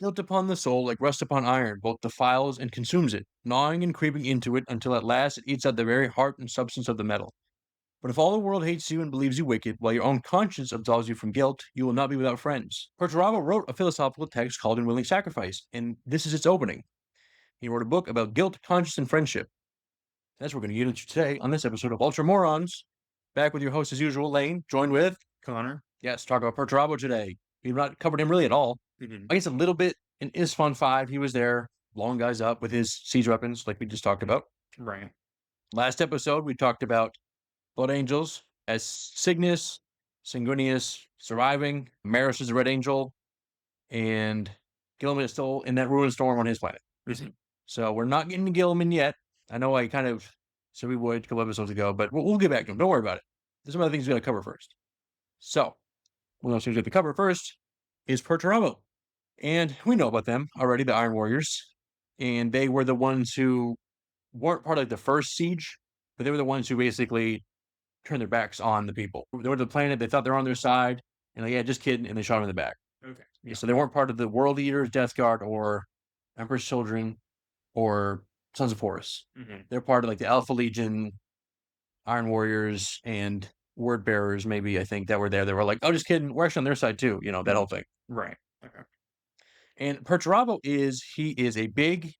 built upon the soul like rust upon iron, both defiles and consumes it, gnawing and creeping into it until at last it eats out the very heart and substance of the metal. But if all the world hates you and believes you wicked, while your own conscience absolves you from guilt, you will not be without friends. Perturabo wrote a philosophical text called Unwilling Sacrifice, and this is its opening. He wrote a book about guilt, conscience, and friendship. That's what we're going to get into today on this episode of Ultra Morons. Back with your host as usual, Lane, joined with Connor. Yes, talk about Perturabo today. We've not covered him really at all. I guess a little bit in Isfon 5, he was there, blowing guys up with his siege weapons, like we just talked about. Right. Last episode, we talked about Blood Angels as Cygnus, Sanguinius surviving, Maris is the Red Angel, and Gilliman is still in that ruined storm on his planet. So we're not getting to Gilliman yet. I know I kind of said we would a couple episodes ago, but we'll get back to him. Don't worry about it. There's some other things we got to cover first. So, one of those things we have to cover first is Perturabo. And we know about them already, the Iron Warriors. And they were the ones who weren't part of the first siege, but they were the ones who basically turned their backs on the people. They went to the planet, they thought they were on their side, and like, yeah, just kidding, and they shot them in the back. Okay. Yeah. So they weren't part of the World Eaters, Death Guard, or Emperor's Children, or Sons of Horus. They're part of like the Alpha Legion, Iron Warriors, and Word Bearers, maybe, I think, that were there. They were like, oh, just kidding, we're actually on their side too, you know, that whole thing. Right. Okay. And Perturabo he is a big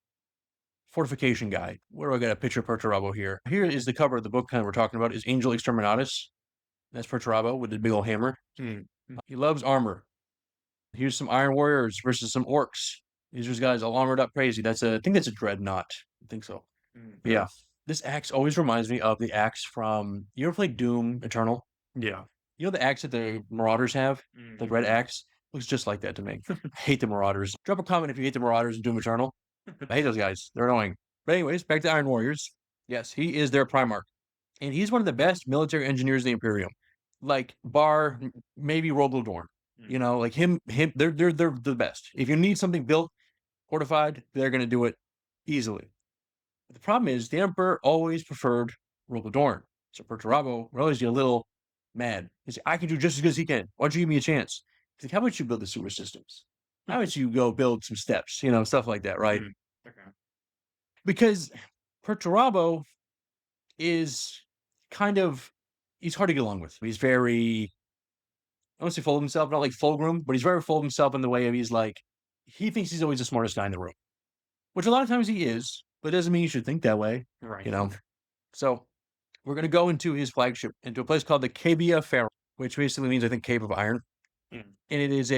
fortification guy. Where do I got a picture of Perturabo here? Here is the cover of the book kind of we're talking about, is Angel Exterminatus. That's Perturabo with the big old hammer. He loves armor. Here's some Iron Warriors versus some Orcs. These are guys all armored up crazy. I think that's a Dreadnought. I think so. Yeah. This axe always reminds me of the axe from, you ever played Doom Eternal? Yeah. You know the axe that the Marauders have? The red axe? Looks just like that to me. I hate the Marauders. Drop a comment if you hate the Marauders in Doom Eternal. I hate those guys. They're annoying. But anyways, back to Iron Warriors. Yes, he is their Primarch. And he's one of the best military engineers of the Imperium. Like, bar maybe Rogaldorn. You know, like him, they're the best. If you need something built, fortified, they're going to do it easily. But the problem is, the Emperor always preferred Rogaldorn. So Perturabo always get a little mad. He's like, I can do just as good as he can. Why don't you give me a chance? He's like, how about you build the sewer systems? How about you go build some steps? You know, stuff like that, right? Okay. Because Perturabo is kind of, he's hard to get along with. He's very, I don't say full of himself, not like Fulgrim, but he's very full of himself in the way of he's like, he thinks he's always the smartest guy in the room. Which a lot of times he is, but doesn't mean you should think that way. Right. You know? So we're going to go into his flagship, into a place called the Cabia Ferrum, which basically means, I think, Cave of Iron. And it is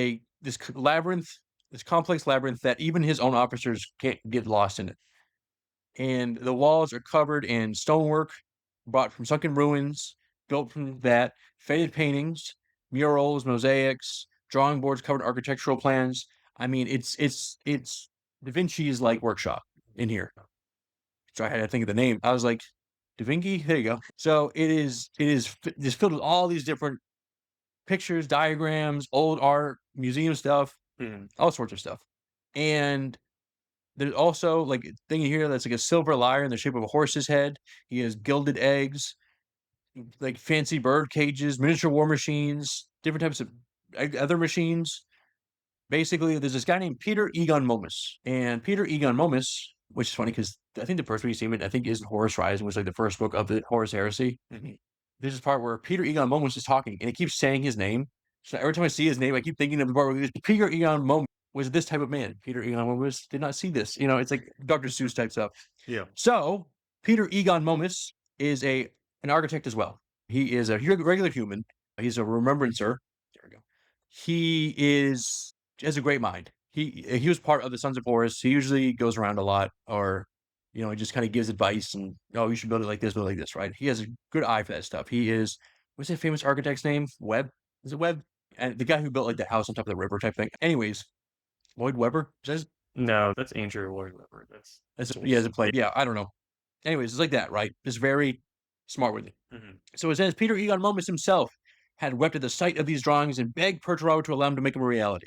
this labyrinth, this complex labyrinth that even his own officers can't get lost in it. And the walls are covered in stonework brought from sunken ruins, built from that, faded paintings, murals, mosaics, drawing boards covered architectural plans. I mean, it's Da Vinci's like workshop in here. So I had to think of the name. I was like, Da Vinci? There you go. So it is just filled with all these different pictures, diagrams, old art, museum stuff, all sorts of stuff. And there's also like a thing here that's like a silver lyre in the shape of a horse's head. He has gilded eggs, like fancy bird cages, miniature war machines, different types of other machines. Basically, there's this guy named Peter Egon Momus. And Peter Egon Momus, which is funny because I think the first one you see him in, I think, is Horus Rising, which is like the first book of the Horus Heresy. There's this part where Peter Egon Momus is talking, and it keeps saying his name. So every time I see his name, I keep thinking of the part where Peter Egon Momus was this type of man. Peter Egon Momus did not see this. You know, it's like Dr. Seuss type stuff. Yeah. So Peter Egon Momus is an architect as well. He is a regular human. He's a remembrancer. There we go. He has a great mind. He was part of the Sons of Horus. He usually goes around a lot, or you know, he just kind of gives advice and, oh, you should build it like this, build it like this, right? He has a good eye for that stuff. He is, what's that famous architect's name? Webb? Is it Webb? And the guy who built like the house on top of the river type thing. Anyways, Lloyd Webber? No, that's Andrew Lloyd Webber. It's a play. Yeah, I don't know. Anyways, it's like that, right? It's very smart with it. So it says, Peter Egon Momus himself had wept at the sight of these drawings and begged Perturabo to allow him to make them a reality.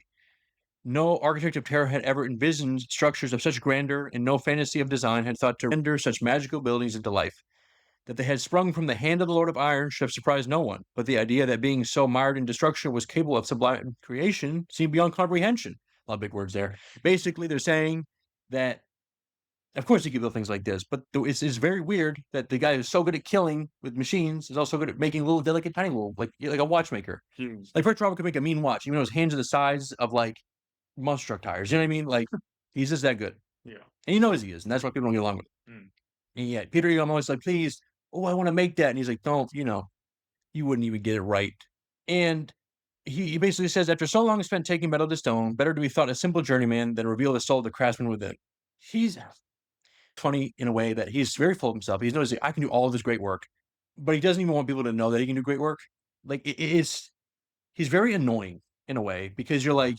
No architect of terror had ever envisioned structures of such grandeur, and no fantasy of design had thought to render such magical buildings into life. That they had sprung from the hand of the Lord of Iron should have surprised no one, but the idea that being so mired in destruction was capable of sublime creation seemed beyond comprehension. A lot of big words there. Basically, they're saying that, of course, you can build things like this, but it's very weird that the guy who's so good at killing with machines is also good at making little delicate, tiny little, like a watchmaker. Like Perturabo could make a mean watch, even though his hands are the size of like monster truck tires. You know what I mean? Like he's just that good. Yeah. And he knows he is, and that's why people don't get along with him. And yet Peter, I'm always like, please, I want to make that. And he's like, don't, you wouldn't even get it right. And he basically says, after so long spent taking metal to stone, better to be thought a simple journeyman than reveal the soul of the craftsman within. He's funny in a way that he's very full of himself. He's noticing, I can do all of this great work, but he doesn't even want people to know that he can do great work. Like he's very annoying in a way, because you're like,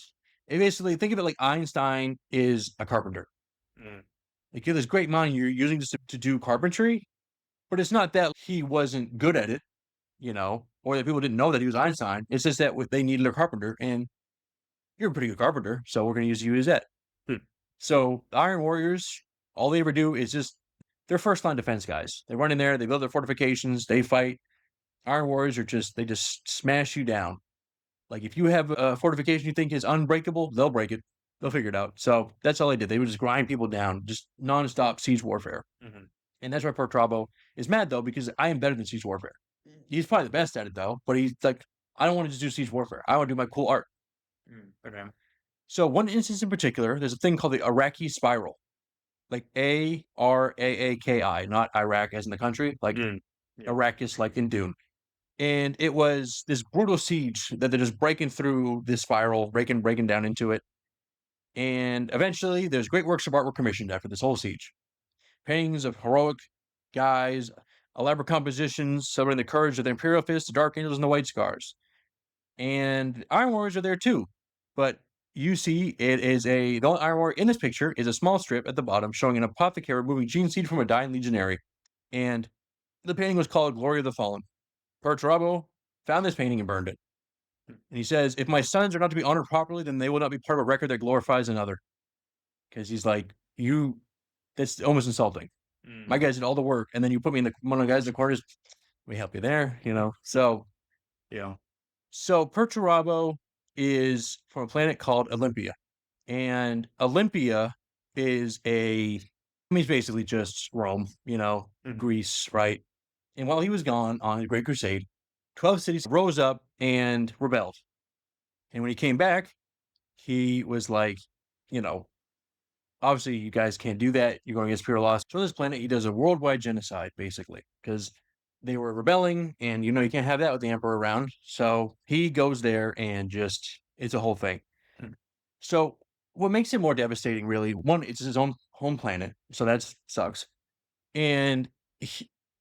basically think of it like Einstein is a carpenter. Like you have this great mind you're using to do carpentry, but it's not that he wasn't good at it, or that people didn't know that he was Einstein. It's just that they needed a carpenter, and you're a pretty good carpenter, so we're going to use you as that. So the Iron Warriors, all they ever do is just, they're first line defense guys. They run in there, they build their fortifications, they fight. Iron Warriors they just smash you down. Like if you have a fortification you think is unbreakable, they'll break it. They'll figure it out. So that's all they did. They would just grind people down, just nonstop siege warfare. And that's why Perturabo is mad, though, because I am better than siege warfare. He's probably the best at it, though, but he's like, I don't want to just do siege warfare. I want to do my cool art. Okay. So one instance in particular, there's a thing called the Iraqi Spiral. Like Araaki, not Iraq as in the country, like Arrakis, like in Dune. And it was this brutal siege that they're just breaking through this spiral, breaking down into it. And eventually, there's great works of art were commissioned after this whole siege. Paintings of heroic guys, elaborate compositions celebrating the courage of the Imperial Fist, the Dark Angels, and the White Scars. And Iron Warriors are there too. But you see, the only Iron Warrior in this picture is a small strip at the bottom showing an apothecary removing gene seed from a dying legionary. And the painting was called Glory of the Fallen. Perturabo found this painting and burned it. And he says, if my sons are not to be honored properly, then they will not be part of a record that glorifies another. Because he's like, that's almost insulting. My guys did all the work, and then you put me in one of the guys in the corners, we help you there, So, So Perturabo is from a planet called Olympia. And Olympia is he's basically just Rome, Greece, right? And while he was gone on the Great Crusade, 12 cities rose up and rebelled. And when he came back, he was like, obviously you guys can't do that. You're going against pure loss. So on this planet, he does a worldwide genocide, basically, because they were rebelling, and you can't have that with the Emperor around. So he goes there and it's a whole thing. So what makes it more devastating, really, one, it's his own home planet, so that sucks. And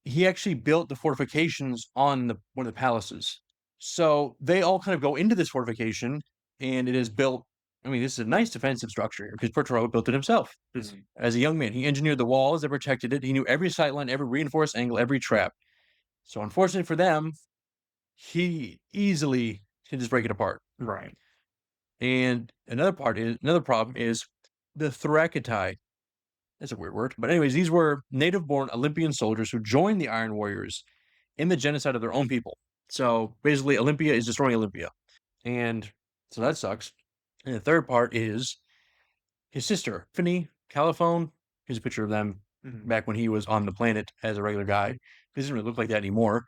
he actually built the fortifications on one of the palaces. So they all kind of go into this fortification, and it is built. I mean, this is a nice defensive structure because Perturabo built it himself. As a young man, he engineered the walls that protected it. He knew every sightline, every reinforced angle, every trap. So unfortunately for them, he easily can just break it apart. Right. And another problem is the Thracitai. That's a weird word. But anyways, these were native-born Olympian soldiers who joined the Iron Warriors in the genocide of their own people. So basically, Olympia is destroying Olympia. And so that sucks. And the third part is his sister, Tiffany Caliphone. Here's a picture of them back when he was on the planet as a regular guy. He doesn't really look like that anymore.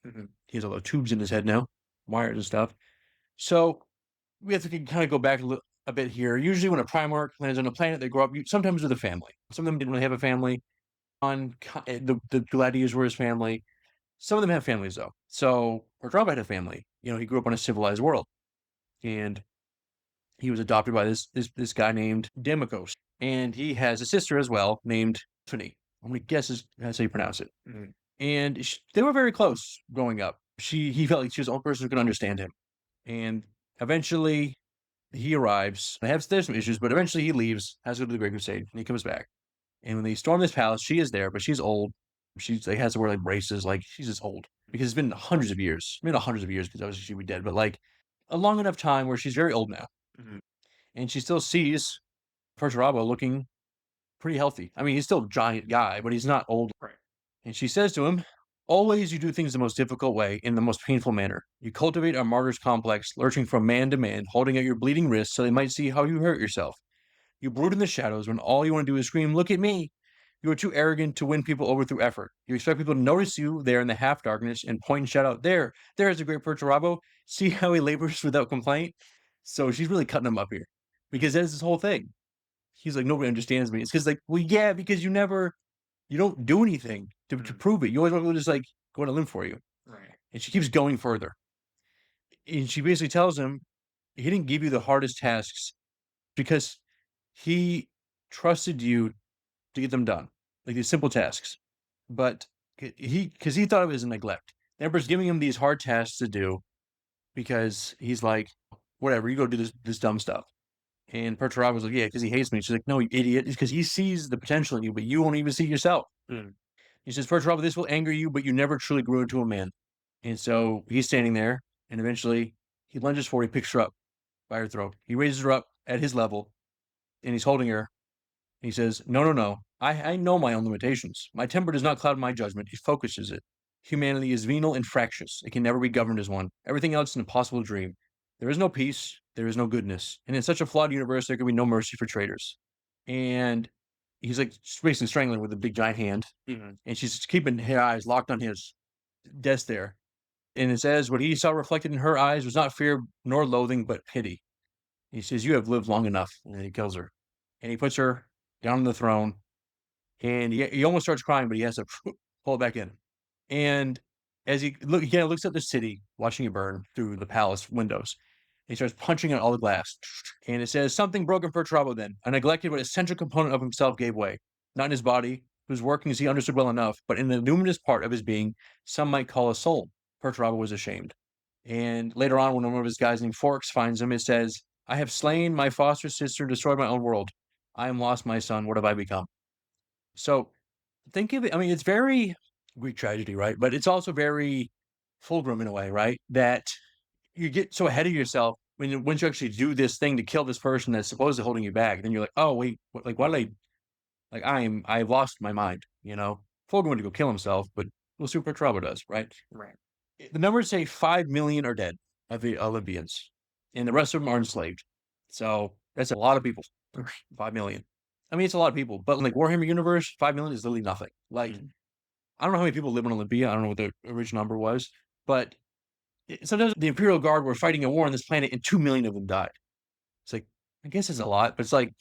He has all the tubes in his head now, wires and stuff. So we have to kind of go back a bit here. Usually when a Primarch lands on a planet, they grow up sometimes with a family. Some of them didn't really have a family. The gladiators were his family. Some of them have families, though. So Perturabo had a family. He grew up on a civilized world. And he was adopted by this guy named Demikos. And he has a sister as well named Tiffany. I'm going to guess that's how you pronounce it. And they were very close growing up. He felt like she was the only person who could understand him. And eventually, he arrives. There's some issues, but eventually he leaves, has to go to the Great Crusade, and he comes back. And when they storm this palace, she is there, but she's old. She has to wear like braces, like she's just old because it's been hundreds of years. Maybe not hundreds of years because obviously she'd be dead, but like a long enough time where she's very old now, and she still sees Perturabo looking pretty healthy. I mean, he's still a giant guy, but he's not old. Right. And she says to him, Always you do things the most difficult way, in the most painful manner. You cultivate a martyr's complex, lurching from man to man, holding out your bleeding wrists so they might see how you hurt yourself. You brood in the shadows when all you want to do is scream, look at me. You are too arrogant to win people over through effort. You expect people to notice you there in the half darkness and point and shout out, there is a great Perturabo. See how he labors without complaint? So she's really cutting him up here because that's his whole thing. He's like, nobody understands me. It's because, like, well, yeah, because you don't do anything to prove it. You always want people to just like go on a limb for you. Right. And she keeps going further. And she basically tells him he didn't give you the hardest tasks because he trusted you to get them done, like these simple tasks. But because he thought it was a neglect. The Emperor's giving him these hard tasks to do because he's like, whatever, you go do this dumb stuff. And Perturabo's like, yeah, because he hates me. She's like, no, you idiot. It's because he sees the potential in you, but you won't even see yourself. He says, Perturabo, this will anger you, but you never truly grew into a man. And so he's standing there, and eventually he lunges forward, he picks her up by her throat. He raises her up at his level, and he's holding her. He says, no. I know my own limitations. My temper does not cloud my judgment. It focuses it. Humanity is venal and fractious. It can never be governed as one. Everything else is an impossible dream. There is no peace. There is no goodness. And in such a flawed universe, there can be no mercy for traitors. And he's like basically strangling with a big giant hand. And she's keeping her eyes locked on his desk there. And it says, what he saw reflected in her eyes was not fear nor loathing, but pity. He says, you have lived long enough. And he kills her. And he puts her down on the throne. And he almost starts crying, but he has to pull it back in. And as he looks at the city, watching it burn through the palace windows. He starts punching out all the glass. And it says, something broke in Perturabo then. A neglected but essential component of himself gave way. Not in his body, whose workings he understood well enough, but in the luminous part of his being, some might call a soul. Perturabo was ashamed. And later on, when one of his guys named Forks finds him, it says, I have slain my foster sister and destroyed my own world. I am lost, my son. What have I become? So think of it. I mean, it's very Greek tragedy, right? But it's also very Fulgrim in a way, right? That you get so ahead of yourself once you actually do this thing to kill this person that's supposedly holding you back. Then you're like, oh wait, why did I've lost my mind. Fulgrim went to go kill himself, but we'll see what Perturabo does, right? Right. The numbers say 5 million are dead of the Olympians, and the rest of them are enslaved. So that's a lot of people. 5 million. I mean, it's a lot of people, but like Warhammer Universe, 5 million is literally nothing. Like, I don't know how many people live in Olympia. I don't know what the original number was, but sometimes the Imperial Guard were fighting a war on this planet and 2 million of them died. It's like, I guess it's a lot, but it's like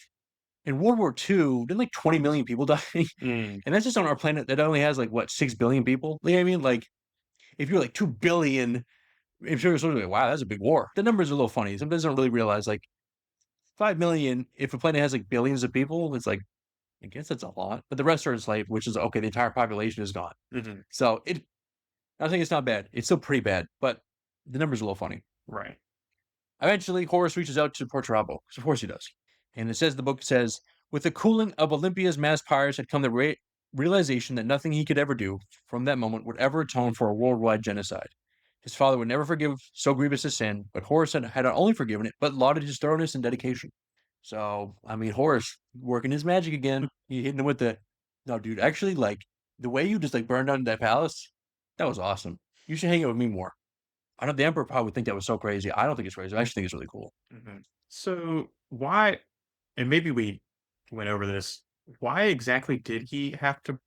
in World War II, didn't like 20 million people die? And that's just on our planet that only has like, what, 6 billion people? You know what I mean? Like, if you're like 2 billion, if you're sort of like, wow, that's a big war. The numbers are a little funny. Sometimes I don't really realize like 5 million, if a planet has like billions of people, it's like, I guess that's a lot. But the rest are enslaved, which is okay, the entire population is gone. So I think it's not bad. It's still pretty bad, but the numbers are a little funny. Right. Eventually, Horus reaches out to Perturabo. Of course he does. And the book says, with the cooling of Olympia's mass pyres had come the realization that nothing he could ever do from that moment would ever atone for a worldwide genocide. His father would never forgive so grievous a sin, but Horus had not only forgiven it, but lauded his thoroughness and dedication. So, I mean, Horus working his magic again. He hitting him with no, dude, actually, like, the way you just, like, burned down that palace, that was awesome. You should hang out with me more. I know the Emperor probably would think that was so crazy. I don't think it's crazy. I actually think it's really cool. So, why, and maybe we went over this, why exactly did he have to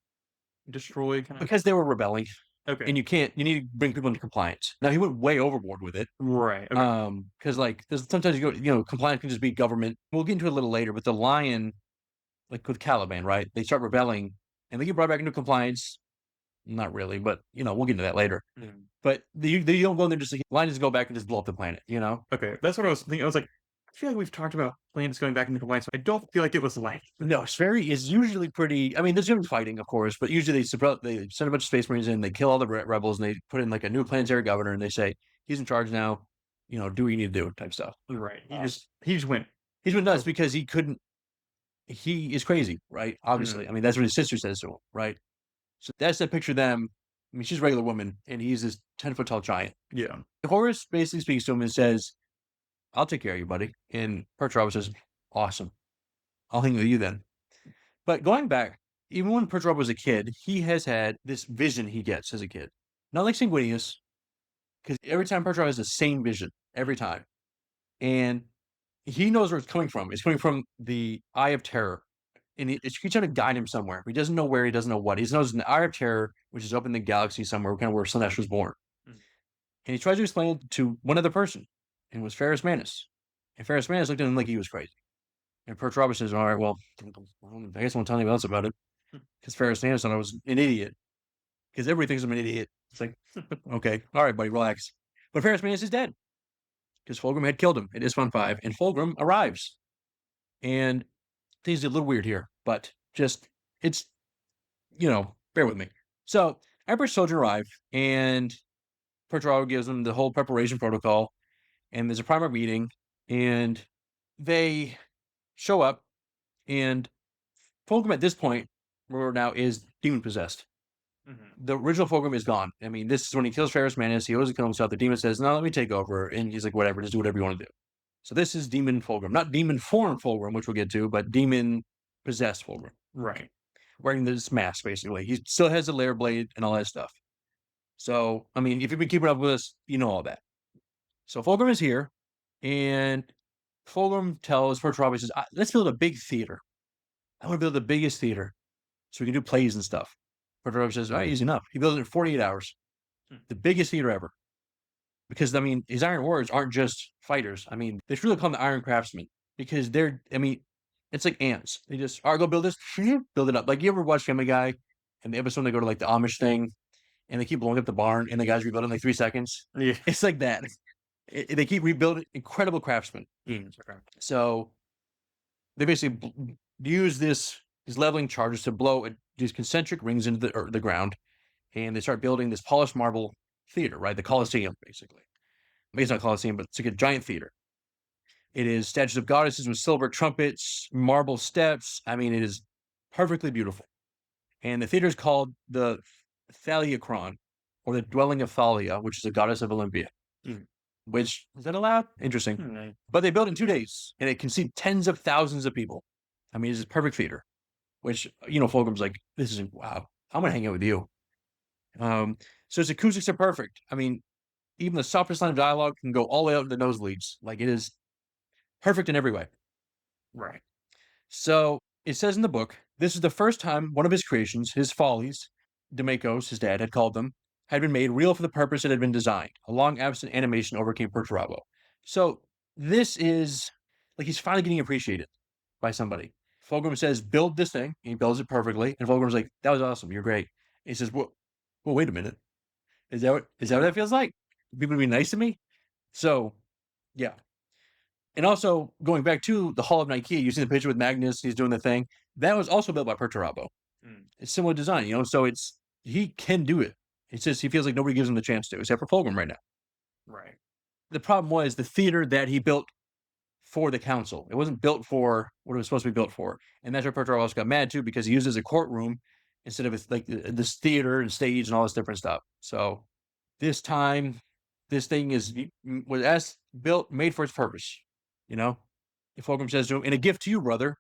destroy Because they were rebelling. Okay. And you need to bring people into compliance. Now, he went way overboard with it. Right. Okay. Because like sometimes compliance can just be government. We'll get into it a little later, but the Lion, like with Caliban, right? They start rebelling and they get brought back into compliance. Not really, but we'll get into that later. But they don't go in there just like Lion just go back and just blow up the planet, Okay, that's what I was thinking. I was like, I feel like we've talked about planets going back into compliance. I don't feel like it was like no, it's usually pretty. I mean, there's gonna be fighting, of course, but usually they send a bunch of Space Marines in, they kill all the rebels, and they put in like a new planetary governor, and they say he's in charge now. Do what you need to do, type stuff. Right. He just went. He's been nuts because he couldn't. He is crazy, right? Obviously, I mean that's what his sister says to him, right? So that's that picture of them. I mean, she's a regular woman, and he's this 10-foot tall giant. Yeah. Horus basically speaks to him and says, I'll take care of you, buddy. And Perturabo says, awesome. I'll hang with you then. But going back, even when Perturabo was a kid, he has had this vision he gets as a kid. Not like Sanguinius, because every time Perturabo has the same vision, every time. And he knows where it's coming from. It's coming from the Eye of Terror. And he's trying to guide him somewhere. He doesn't know where, he doesn't know what. He knows an Eye of Terror, which is up in the galaxy somewhere, kind of where Slanesh was born. And he tries to explain it to one other person, and it was Ferrus Manus. And Ferrus Manus looked at him like he was crazy. And Perturabo says, all right, well, I guess I won't tell anybody else about it. Because Ferrus Manus thought I was an idiot. Because everybody thinks I'm an idiot. It's like, okay, all right, buddy, relax. But Ferrus Manus is dead. Because Fulgrim had killed him at Isfon 5, and Fulgrim arrives. And things are a little weird here, but just, it's, bear with me. So, Emperor's children arrive, and Perturabo gives them the whole preparation protocol, and there's a primer meeting, and they show up, and Fulgrim at this point, where now is demon possessed. The original Fulgrim is gone. I mean, this is when he kills Ferrus Manus. He doesn't kill himself. The demon says, no, let me take over. And he's like, whatever, just do whatever you want to do. So this is demon Fulgrim. Not demon form Fulgrim, which we'll get to, but demon possessed Fulgrim. Right. Wearing this mask, basically. He still has a lair blade and all that stuff. So, I mean, if you've been keeping up with us, you know all that. So Fulgrim is here, and Fulgrim tells Perturabo, he says, let's build a big theater. I want to build the biggest theater so we can do plays and stuff. Perturabo says, all right, easy enough. He built it in 48 hours. The biggest theater ever. Because, I mean, his Iron Warriors aren't just fighters. I mean, they should really call them the Iron Craftsmen. Because it's like ants. They just, all right, go build this. Build it up. Like, you ever watch Family Guy? And the episode they go to, like, the Amish thing, and they keep blowing up the barn, and the guys rebuild it in, like, 3 seconds? Yeah. It's like that. They keep rebuilding. Incredible craftsmen. So, they basically use these leveling charges to blow these concentric rings into the ground, and they start building this polished marble theater, right? The Colosseum, basically. Maybe it's not Colosseum, but it's like a giant theater. It is statues of goddesses with silver trumpets, marble steps. I mean, it is perfectly beautiful. And the theater is called the Thaliacron, or the Dwelling of Thalia, which is a goddess of Olympia. Which, is that allowed? Interesting. But they built it in 2 days, and it can seat tens of thousands of people. I mean, it's a perfect theater. Which, Fulgrim's like, this is, wow, I'm going to hang out with you. So its acoustics are perfect. I mean, even the softest line of dialogue can go all the way out to the nosebleeds. Like, it is perfect in every way. Right. So it says in the book, this is the first time one of his creations, his follies, Demakos, his dad, had called them, had been made real for the purpose it had been designed. A long absent animation overcame Perturabo. So this is, like, he's finally getting appreciated by somebody. Fulgrim says, build this thing. He builds it perfectly. And Fulgrim's like, that was awesome. You're great. And he says, well, wait a minute. Is that what that feels like? People to be nice to me? So, yeah. And also, going back to the Hall of Nike, you see the picture with Magnus, he's doing the thing. That was also built by Perturabo. It's similar design, so he can do it. It's just he feels like nobody gives him the chance to, except for Fulgrim right now. Right. The problem was the theater that he built for the council. It wasn't built for what it was supposed to be built for. And that's where Perturabo also got mad too, because he used it as a courtroom instead of like this theater and stage and all this different stuff. So this time, this thing was built, made for its purpose. If Fulgrim says to him, in a gift to you, brother,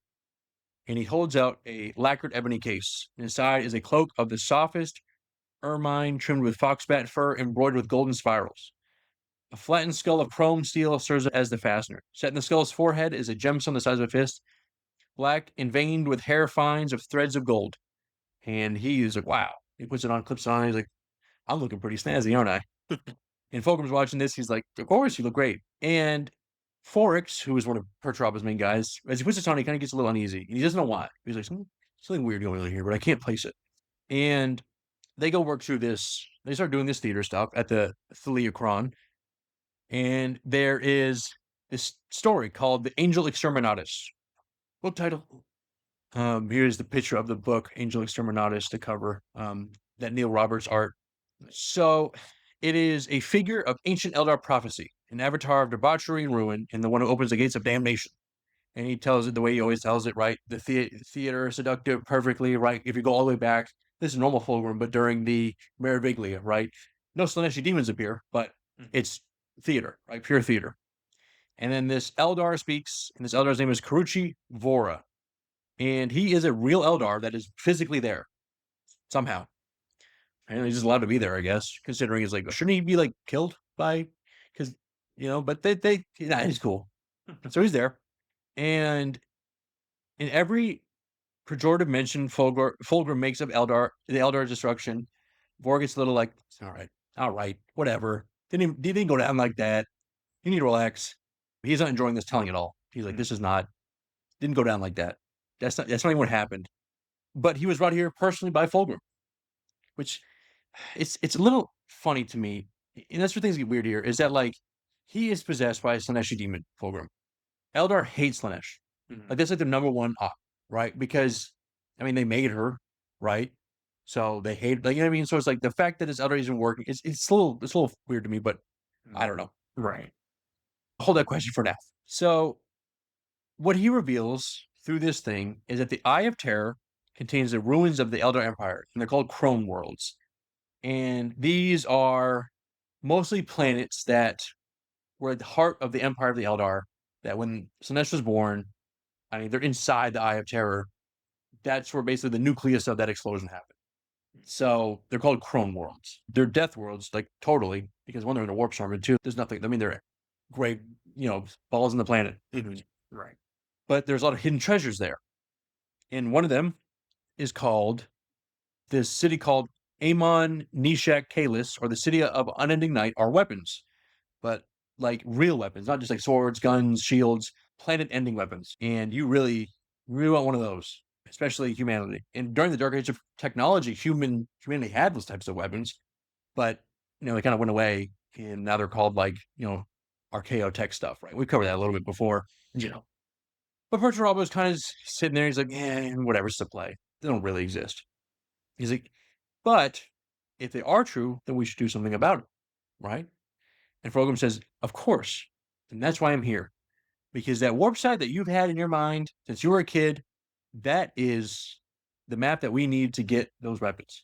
and he holds out a lacquered ebony case. Inside is a cloak of the softest ermine trimmed with foxbat fur embroidered with golden spirals. A flattened skull of chrome steel serves as the fastener. Set in the skull's forehead is a gemstone the size of a fist, black and veined with hair fines of threads of gold. And he's like, wow. He puts it on, clips it on, and he's like, I'm looking pretty snazzy, aren't I? And Fulgrim's watching this, he's like, of course, you look great. And Forix, who is one of Perturabo's main guys, as he puts this on, he kind of gets a little uneasy. And he doesn't know why. He's like, something weird going on here, but I can't place it. And they go work through this. They start doing this theater stuff at the Thaliacron. And there is this story called The Angel Exterminatus. Book title. Here's the picture of the book, Angel Exterminatus, the cover, that Neil Roberts art. So it is a figure of ancient Eldar prophecy, an avatar of debauchery and ruin, and the one who opens the gates of damnation. And he tells it the way he always tells it, right? The theater, seductive, perfectly, right? If you go all the way back, this is normal Fulgrim, but during the Meraviglia, right? No Slaneshi demons appear, but it's theater, right? Pure theater. And then this Eldar speaks, and this Eldar's name is Karuchi Vora. And he is a real Eldar that is physically there somehow. And he's just allowed to be there, I guess, considering he's like, shouldn't he be like killed by, because, but he's cool. So he's there. And in every pejorative mention Fulgrim makes of the Eldar destruction, Vor gets a little like, all right, whatever. Didn't go down like that. You need to relax. He's not enjoying this telling at all. He's like, didn't go down like that. That's not even what happened. But he was brought here personally by Fulgrim, which it's a little funny to me. And that's where things get weird here, is that like he is possessed by a Slaneshi demon, Fulgrim. Eldar hates Slanesh. Like that's like the number one op, right? Because they made her, right? So they hate, like, you know what I mean? So it's like the fact that this Eldar isn't working, it's a little weird to me, but I don't know. Right. Hold that question for now. So what he reveals through this thing is that the Eye of Terror contains the ruins of the Eldar Empire, and they're called Crone Worlds. And these are mostly planets that were at the heart of the Empire of the Eldar, that when Slaanesh was born, they're inside the Eye of Terror. That's where basically the nucleus of that explosion happened. So they're called Crone Worlds. They're death worlds, like totally, because one, they're in a warp storm, and two, there's nothing. They're great, balls in the planet. Right. But there's a lot of hidden treasures there. And one of them is called this city called Amon Nishak Kalis, or the city of unending night, are weapons. But like real weapons, not just like swords, guns, shields, planet-ending weapons. And you really, really want one of those, especially humanity. And during the Dark Age of technology, humanity had those types of weapons, but they kind of went away, and now they're called like archaeotech stuff, right? We covered that a little bit before, But Perturabo is kind of sitting there. He's like, whatever, it's a play. They don't really exist. He's like, but if they are true, then we should do something about it, right? And Fulgrim says, of course. And that's why I'm here. Because that warp site that you've had in your mind since you were a kid, that is the map that we need to get those weapons.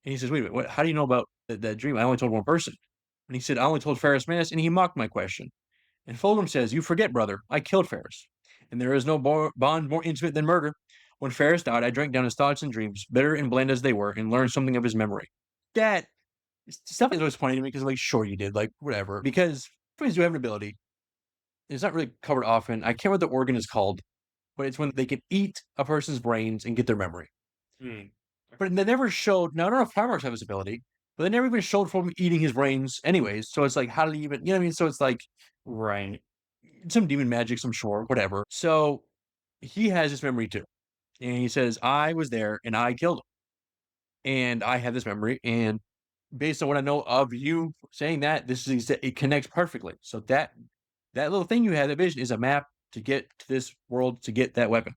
And he says, wait a minute, how do you know about that dream? I only told one person. And he said, I only told Ferris Manus, and he mocked my question. And Fulgrim says, you forget, brother, I killed Ferris. And there is no bond more intimate than murder. When Ferris died, I drank down his thoughts and dreams, bitter and bland as they were, and learned something of his memory. That stuff is always funny to me, because I'm like, sure you did, like, whatever. Because twins do have an ability. It's not really covered often. I can't remember what the organ is called, but it's when they can eat a person's brains and get their memory. But they never showed. Now, I don't know if Primarchs have this ability, but they never even showed from eating his brains anyways. So it's like, how did he even, you know what I mean? So it's like, Right. some demon magic, some sure, whatever. So he has this memory too. And he says, I was there and I killed him. And I have this memory. And based on what I know of you saying that, it connects perfectly. So that little thing you had, that vision, is a map to get to this world, to get that weapon.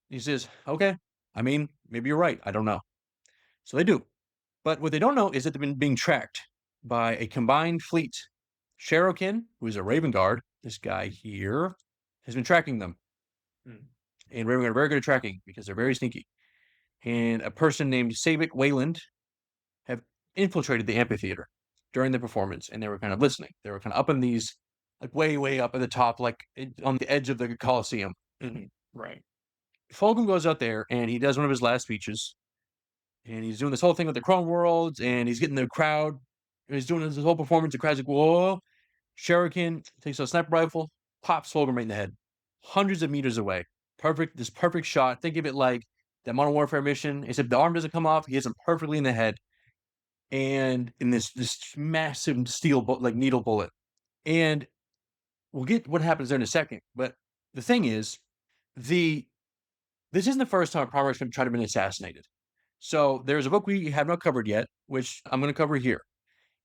He says, okay, maybe you're right. I don't know. So they do. But what they don't know is that they've been being tracked by a combined fleet. Sherokin, who is a Raven Guard, this guy here, has been tracking them. And Raven Guard are very good at tracking because they're very sneaky. And a person named Savik Wayland have infiltrated the amphitheater during the performance, and they were kind of listening. They were kind of up in these, like way, way up at the top, like on the edge of the Coliseum. Right. Fulgrim goes out there, and he does one of his last speeches. And he's doing this whole thing with the Crone Worlds, and he's getting the crowd. He's doing this whole performance. The crowd's like, whoa. Shuriken takes a sniper rifle, pops Fulgrim right in the head, hundreds of meters away. This perfect shot. Think of it like that Modern Warfare mission, except the arm doesn't come off. He hits him perfectly in the head, and in this massive steel needle bullet. And we'll get what happens there in a second. But the thing is, this isn't the first time a Primarch's been tried to be assassinated. So there's a book we have not covered yet, which I'm going to cover here.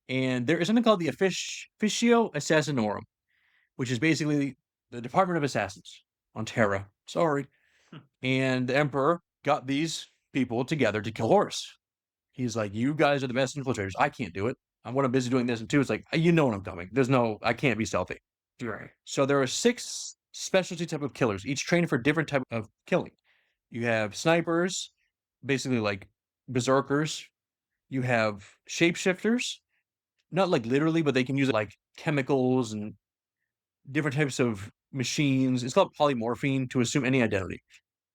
And there is something called the Officio Assassinorum, which is basically the Department of Assassins on Terra. Sorry. And the Emperor got these people together to kill Horus. He's like, you guys are the best infiltrators. I can't do it. I'm busy doing this. And two, it's like, you know when I'm coming. I can't be stealthy. Right. So there are 6 specialty type of killers, each trained for different type of killing. You have snipers, basically like berserkers. You have shapeshifters, not like literally, but they can use like chemicals and different types of machines. It's called polymorphine, to assume any identity.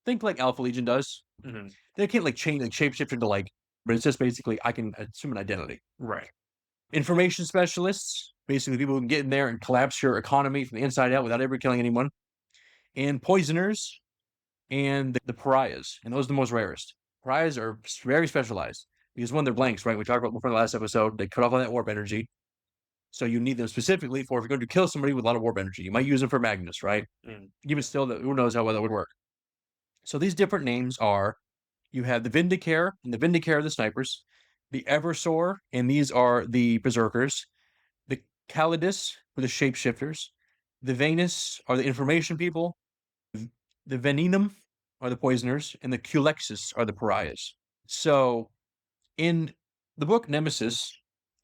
Think like Alpha Legion does. Mm-hmm. They can't like change, like shapeshift into like, but it's just basically I can assume an identity. Right. Information specialists, basically people who can get in there and collapse your economy from the inside out without ever killing anyone. And poisoners and the pariahs. And those are the most rarest. Pariahs are very specialized because one, they're blanks, right? We talked about before in the last episode. They cut off all that warp energy. So you need them specifically for if you're going to kill somebody with a lot of warp energy. You might use them for Magnus, right? Even still, who knows how well that would work. So these different names are, you have the Vindicare, and the Vindicare are the snipers, the Eversor, and these are the berserkers, the Calidus are the shapeshifters, the Venus are the information people, the Venenum are the poisoners, and the Culexus are the pariahs. So in the book, Nemesis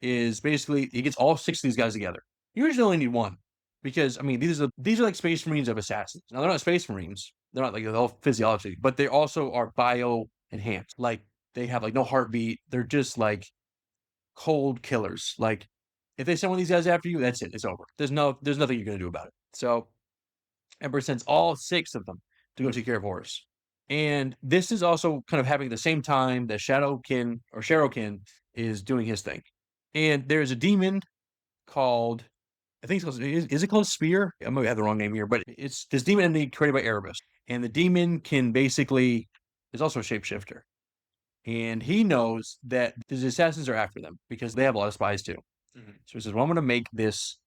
is basically, he gets all 6 of these guys together. You usually only need one because, I mean, these are like Space Marines of assassins. Now, they're not Space Marines. They're not like the whole physiology, but they also are bio enhanced. Like, they have like no heartbeat. They're just like cold killers. Like, if they send one of these guys after you, that's it. It's over. There's nothing you're going to do about it. So Emperor sends all 6 of them to go take care of Horus. And this is also kind of happening at the same time that Shadowkin is doing his thing. And there's a demon called, I think it's called, is it called Spear? I might have the wrong name here, but it's this demon entity created by Erebus. And the demon can basically, is also a shapeshifter. And he knows that the assassins are after them because they have a lot of spies too. Mm-hmm. So he says, well, I'm going to make this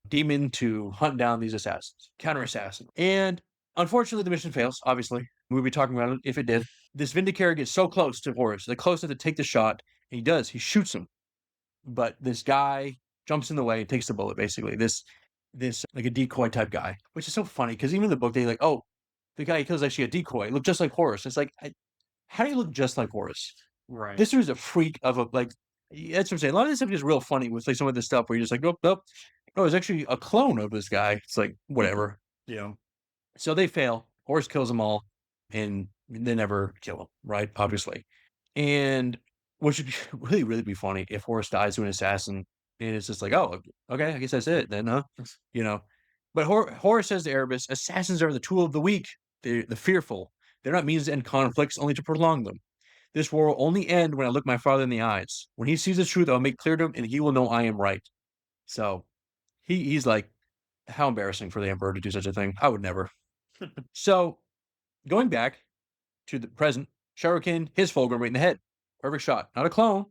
demon to hunt down these assassins, counter-assassin. And unfortunately, the mission fails, obviously. We'll be talking about it if it did. This Vindicator gets so close to Horus, they're close enough to take the shot, and he does. He shoots him. But this guy jumps in the way and takes the bullet, basically. This like a decoy type guy, which is so funny because even in the book, they like, oh, the guy he kills is actually a decoy. Look just like Horus. It's like, how do you look just like Horus? Right. This is a freak of a, like, that's what I'm saying. A lot of this stuff is real funny with like some of this stuff where you're just like, nope, nope. No, it's actually a clone of this guy. It's like, whatever. Yeah. So they fail. Horus kills them all, and they never kill him, right? Obviously. And which would really, really be funny if Horus dies to an assassin, and it's just like, oh, okay, I guess that's it then, huh? You know. But Horus says to Erebus, assassins are the tool of the weak, the fearful. They're not means to end conflicts, only to prolong them. This war will only end when I look my father in the eyes. When he sees the truth, I'll make clear to him, and he will know I am right. So he's like, how embarrassing for the Emperor to do such a thing. I would never. So going back to the present, Shadowkin hits Fulgrim right in the head. Perfect shot. Not a clone,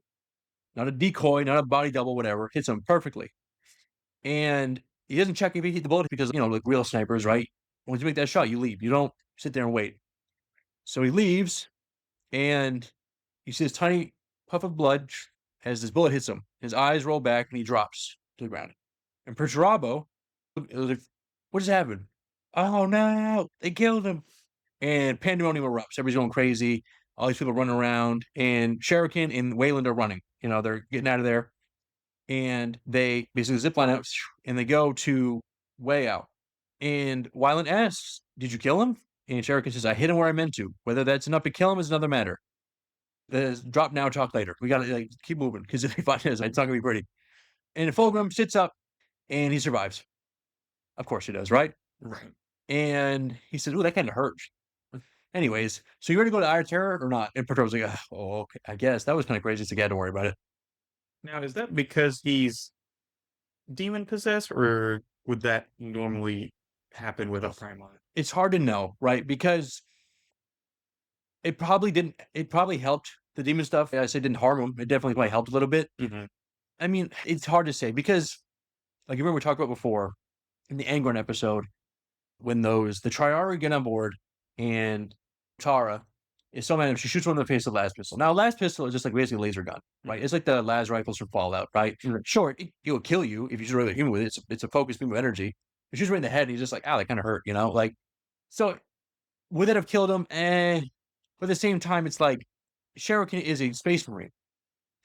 not a decoy, not a body double, whatever. Hits him perfectly. And he doesn't check if he hit the bullet because, like real snipers, right? Once you make that shot, you leave. You don't sit there and wait. So he leaves, and you see this tiny puff of blood as this bullet hits him. His eyes roll back, and he drops to the ground. And Perturabo, it was like, what just happened? Oh no, they killed him. And pandemonium erupts. Everybody's going crazy. All these people running around. And Shadowkin and Wayland are running. They're getting out of there. And they basically zipline out, and they go to way out. And Wayland asks, did you kill him? And Shadowkin says, I hit him where I meant to. Whether that's enough to kill him is another matter. Drop now, talk later. We got to keep moving because if he finds this, it's not going to be pretty. And Fulgrim sits up, and he survives. Of course he does, right? Right. And he said, oh, that kind of hurt. Anyways, so you ready to go to Ire Terror or not? And Perturbo's like, oh, okay, I guess. That was kind of crazy. It's like, yeah, don't worry about it. Now, is that because he's demon possessed, or would that normally happen with a Primarch? It's hard to know, right? Because it probably helped the demon stuff. I said didn't harm him. It definitely probably helped a little bit. Mm-hmm. I mean, it's hard to say because, like, you remember we talked about before in the Angron episode when the Triari get on board and Tara is so mad she shoots one in the face with a las pistol. Now, a las pistol is just like basically a laser gun, right? It's like the las rifles from Fallout, right? Mm-hmm. Sure, it will kill you if you shoot a human with it. It's a focused beam of energy. It shoots right in the head, and he's just like, that kind of hurt, Like, so would it have killed him? But at the same time, it's like Shadowkin is a space marine.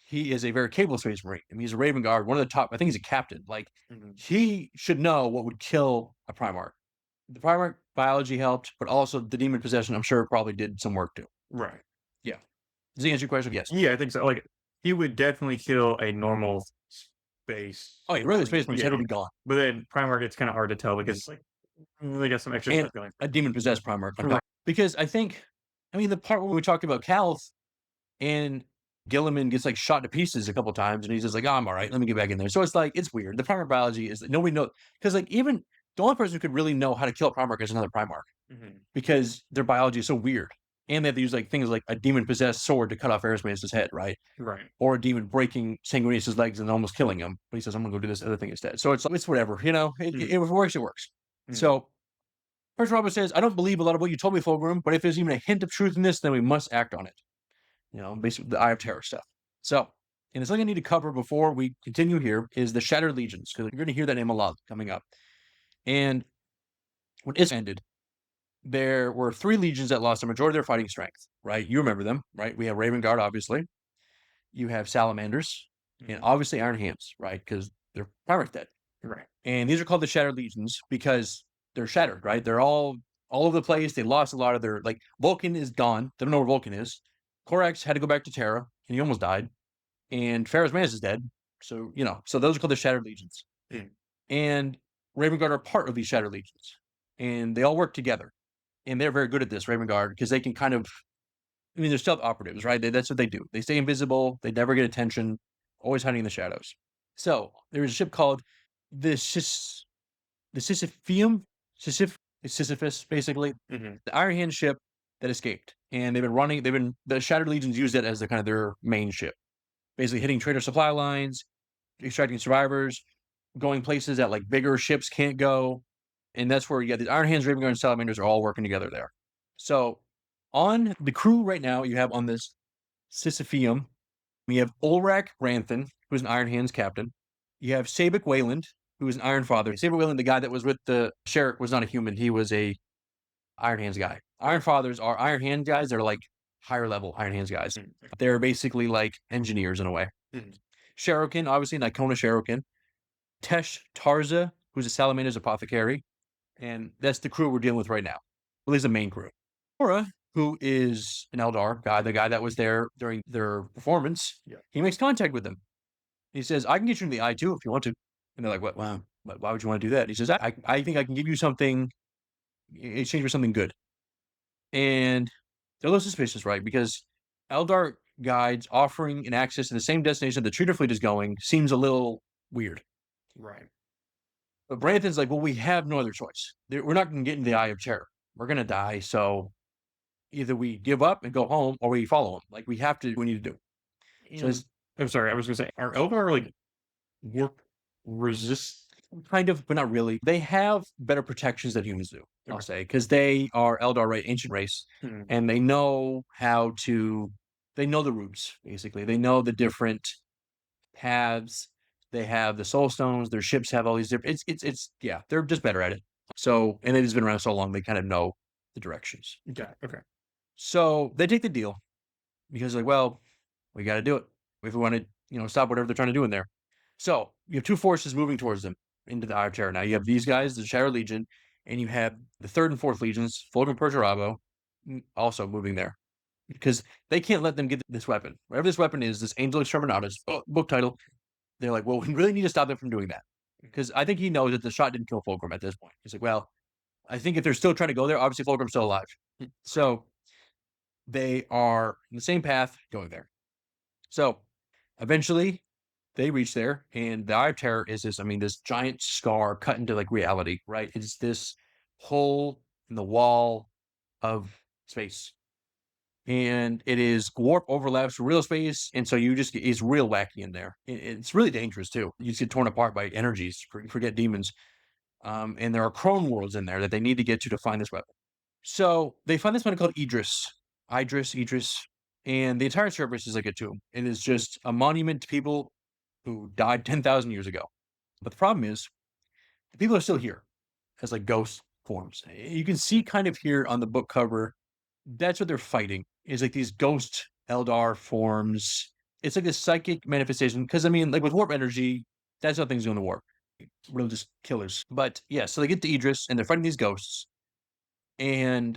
He is a very capable space marine. I mean, he's a Raven Guard, one of the top. I think he's a captain. Like, he should know what would kill a Primarch. The Primarch biology helped, but also the demon possession, I'm sure, probably did some work too. Right. Yeah. Does he answer your question? Yes. Yeah, I think so. Like, he would definitely kill a normal space. Oh, yeah, really, the space marine's head would be gone. But then Primarch, it's kind of hard to tell because, like, they got some extra stuff going. A demon possessed Primarch. Right. because I think, I mean, the part where we talked about Calth and Gilliman gets like shot to pieces a couple times, and he's just like, "Oh, I'm all right. Let me get back in there." So it's like it's weird. The Primarch biology is that nobody knows, because like even the only person who could really know how to kill a Primarch is another Primarch, because their biology is so weird, and they have to use like things like a demon possessed sword to cut off Arhpriest's head, right? Right. Or a demon breaking Sanguinius's legs and almost killing him, but he says, "I'm gonna go do this other thing instead." So it's whatever, you know. It works. It works. So Perturabo says, "I don't believe a lot of what you told me, Fulgrim, but if there's even a hint of truth in this, then we must act on it." You know, basically the Eye of Terror stuff. So, and it's something I need to cover before we continue here is the Shattered Legions, because you're going to hear that name a lot coming up. And when it ended, there were 3 legions that lost a majority of their fighting strength, right? You remember them, right? We have Raven Guard, obviously. You have Salamanders, and obviously Iron Hands, right? Because they're Primarch dead. Right. And these are called the Shattered Legions because they're shattered, right? They're all over the place. They lost a lot of their, like, Vulcan is gone. They don't know where Vulcan is. Korax had to go back to Terra, and he almost died. And Ferrus Manus is dead. So, you know, so those are called the Shattered Legions. And Raven Guard are part of these Shattered Legions. And they all work together. And they're very good at this, Raven Guard, because they can kind of, I mean, they're stealth operatives, right? That's what they do. They stay invisible. They never get attention, always hiding in the shadows. So there's a ship called the Sisypheum, Sisyphus, basically, the Iron Hand ship that escaped. And the Shattered Legions used it as the kind of their main ship, basically hitting trader supply lines, extracting survivors, going places that like bigger ships can't go. And that's where you got the Iron Hands, Raven Guard, and Salamanders are all working together there. So on the crew right now, you have on this Sisypheum, we have Ulrak Ranthan, who's an Iron Hands captain. You have Sabik Wayland, who is an Iron Father. Sabik Wayland, the guy that was with the Sherrick, was not a human. He was a Iron Hands guy. Iron Fathers are Iron Hand guys. They're like higher level Iron Hands guys. They're basically like engineers in a way. Sherrokin, obviously, Nicona Sherrokin. Tesh Tarza, who's a Salamander's apothecary. And that's the crew we're dealing with right now. Well, he's the main crew. Nora, who is an Eldar guy, the guy that was there during their performance, he makes contact with them. He says, "I can get you into the eye too if you want to." And they're like, "What? Wow, why would you want to do that?" And he says, I think I can give you something in exchange for something good." And they're a little suspicious, right? Because Eldar guides offering an access to the same destination the Treader fleet is going seems a little weird. Right. But Branthan's like, "Well, we have no other choice. We're not going to get into the Eye of Terror. We're going to die. So either we give up and go home or we follow him. Like, we need to do." So I'm sorry, I was going to say, are Eldar like warp resist? Kind of, but not really. They have better protections than humans do, I'll say, because they are Eldar ancient race, and they know they know the routes, basically. They know the different paths. They have the soul stones. Their ships have all these different. Yeah, they're just better at it. So, and it has been around so long, they kind of know the directions. Okay. So they take the deal because, like, well, we got to do it if we want to, stop whatever they're trying to do in there. So you have 2 forces moving towards them into the Eye of Terror. Now you have these guys, the Shattered Legion, and you have the 3rd and 4th Legions, Fulgrim, Perturabo, also moving there because they can't let them get this weapon. Whatever this weapon is, this Angel Exterminatus, book title. They're like, well, we really need to stop them from doing that because I think he knows that the shot didn't kill Fulgrim at this point. He's like, well, I think if they're still trying to go there, obviously Fulgrim's still alive. So they are in the same path going there. So eventually they reach there, and the Eye of Terror is this giant scar cut into like reality, right? It's this hole in the wall of space. And it is warp overlaps real space, and so it's real wacky in there. It's really dangerous too. You just get torn apart by energies, forget demons. And there are Crone Worlds in there that they need to get to find this weapon. So they find this one called Idris. And the entire surface is like a tomb. It is just a monument to people who died 10,000 years ago. But the problem is, the people are still here as like ghost forms. You can see kind of here on the book cover, that's what they're fighting, is like these ghost Eldar forms. It's like a psychic manifestation. Because, like with warp energy, that's how things go in the warp. Real just killers. But yeah, so they get to Idris, and they're fighting these ghosts. And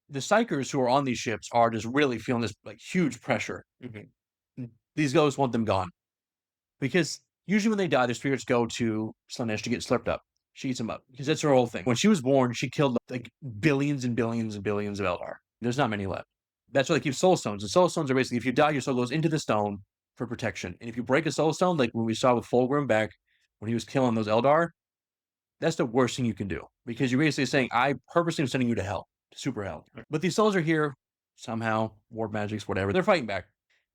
the psychers who are on these ships are just really feeling this like huge pressure. These ghosts want them gone. Because usually when they die, their spirits go to Slaanesh to get slurped up. She eats them up because that's her whole thing. When she was born, she killed like billions and billions and billions of Eldar. There's not many left. That's why they keep soul stones. And soul stones are basically, if you die, your soul goes into the stone for protection. And if you break a soul stone, like what we saw with Fulgrim back when he was killing those Eldar, that's the worst thing you can do because you're basically saying, I purposely am sending you to hell, to super hell. But these souls are here somehow, warp magics, whatever. They're fighting back.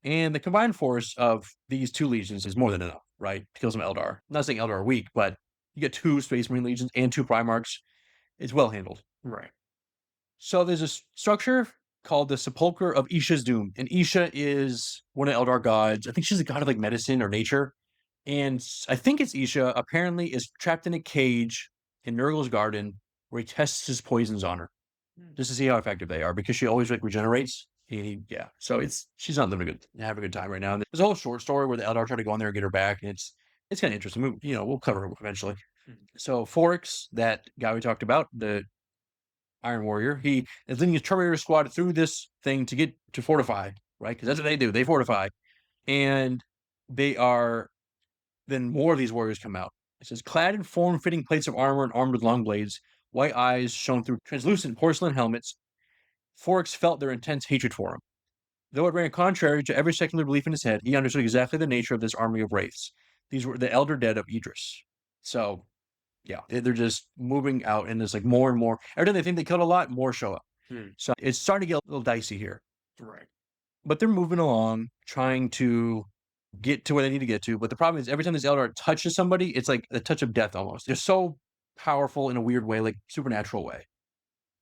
And the combined force of these 2 legions is more than enough, right? To kill some Eldar. I'm not saying Eldar are weak, but you get 2 Space Marine legions and 2 Primarchs. It's well handled. Right. So there's a structure called the Sepulchre of Isha's Doom. And Isha is one of Eldar gods. I think she's a god of like medicine or nature. And I think it's Isha apparently is trapped in a cage in Nurgle's garden where he tests his poisons on her just to see how effective they are because she always like regenerates. So she's not living having a good time right now. And there's a whole short story where the Eldar try to go in there and get her back, and it's kind of interesting. We'll cover it eventually. So Forix, that guy we talked about, the Iron Warrior, he is leading his Terminator squad through this thing to get to fortify, right? Because that's what they do. They fortify, and then more of these warriors come out. It says, clad in form-fitting plates of armor and armed with long blades, white eyes shone through translucent porcelain helmets, Forix felt their intense hatred for him. Though it ran contrary to every secular belief in his head, he understood exactly the nature of this army of wraiths. These were the elder dead of Idris. So, yeah, they're just moving out, and there's like more and more. Every time they think they killed a lot, more show up. So it's starting to get a little dicey here. Right. But they're moving along, trying to get to where they need to get to. But the problem is every time this Eldar touches somebody, it's like a touch of death almost. They're so powerful in a weird way, like supernatural way.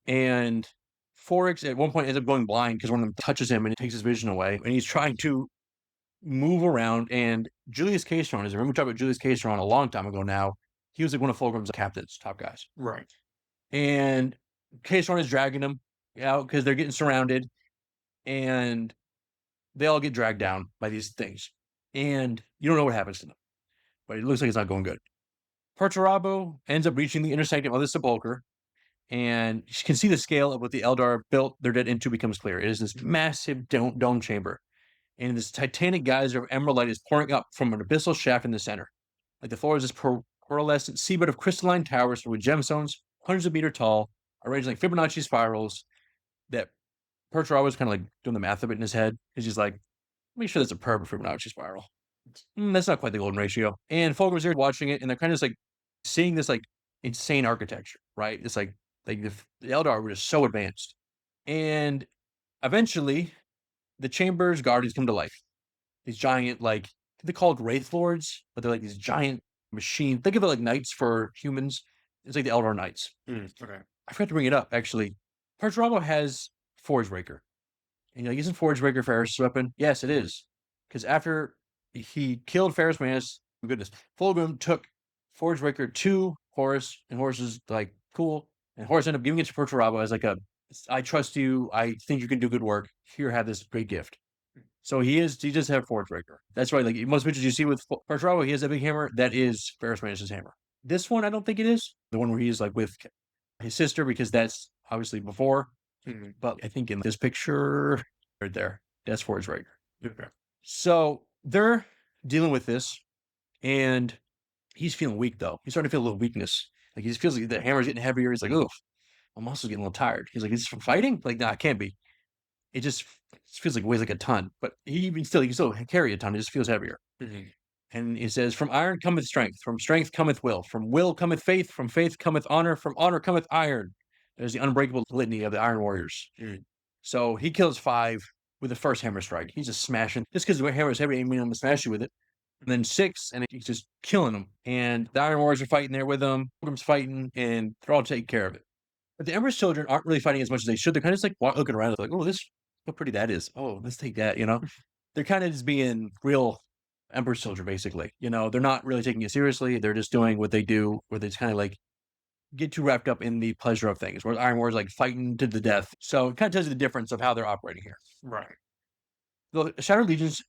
And Forix at one point ends up going blind because one of them touches him and it takes his vision away. And he's trying to move around. And Julius Caesar, as I remember talking about Julius Caesar a long time ago now, he was like one of Fulgrim's captains, top guys. Right. And Caesar is dragging him out because they're getting surrounded. And they all get dragged down by these things. And you don't know what happens to them. But it looks like it's not going good. Perturabo ends up reaching the intersection of the Sepulchre, and you can see the scale of what the Eldar built their dead into becomes clear. It is this massive dome chamber, and this titanic geyser of emerald light is pouring up from an abyssal shaft in the center. Like the floor is this pearlescent seabed of crystalline towers with gemstones, hundreds of meters tall, arranged like Fibonacci spirals. That Perturabo was kind of like doing the math of it in his head. He's like, make sure that's a perfect Fibonacci spiral. That's not quite the golden ratio. And Fulgrim's here watching it, and they're kind of just like seeing this like insane architecture, right? It's like the Eldar were just so advanced. And eventually, the chamber's guardians come to life. These giant, like, they're called Wraith Lords, but they're like these giant machines. Think of it like knights for humans. It's like the Eldar Knights. Okay. I forgot to bring it up, actually. Perturabo has Forgebreaker. And you're like, isn't Forgebreaker Ferris' weapon? Yes, it is. Because after he killed Ferris Manus, goodness, Fulgrim took Forgebreaker to Horus, and Horus is like, cool. And Horus ended up giving it to Perturabo as like I trust you, I think you can do good work. Here, have this great gift. So he does have Forgebreaker. That's right. Like most pictures you see with Perturabo, he has a big hammer. That is Ferris Manus' hammer. This one, I don't think it is. The one where he is like with his sister, because that's obviously before. But I think in this picture right there, that's Forgebreaker. Okay. So they're dealing with this, and he's feeling weak, though. He's starting to feel a little weakness. Like he feels like the hammer's getting heavier. He's like, oh, my muscles getting a little tired. He's like, is this from fighting? Like, nah, it can't be. It just feels like it weighs like a ton. But he can still carry a ton. It just feels heavier. And he says, from iron cometh strength. From strength cometh will. From will cometh faith. From faith cometh honor. From honor cometh iron. There's the unbreakable litany of the Iron Warriors. So he kills 5 with the first hammer strike. He's just smashing. Just because the hammer is heavy, I mean, I'm going to smash you with it. And then 6, and he's just killing them. And the Iron Warriors are fighting there with him. Fulgrim's fighting, and they're all taking care of it. But the Emperor's children aren't really fighting as much as they should. They're kind of just like looking around, like, oh, how pretty that is. Oh, let's take that, They're kind of just being real Emperor's children, basically. They're not really taking it seriously. They're just doing what they do, where they just kind of like get too wrapped up in the pleasure of things, where Iron Warriors like fighting to the death. So it kind of tells you the difference of how they're operating here. Right. The Shattered Legions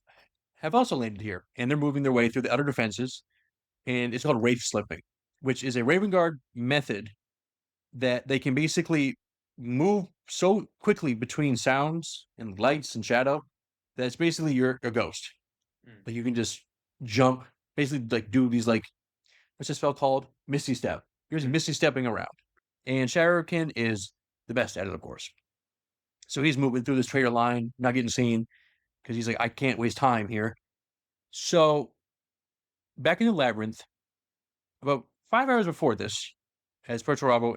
have also landed here, and they're moving their way through the outer defenses, and it's called Wraith Slipping, which is a Raven Guard method that they can basically move so quickly between sounds and lights and shadow that it's basically you're a ghost. Like you can just jump, basically like do these like, what's this spell called? Misty Step. He was misty stepping around. And Sharakan is the best at it, of course. So he's moving through this traitor line, not getting seen, because he's like, I can't waste time here. So back in the labyrinth, about 5 hours before this, as Perturabo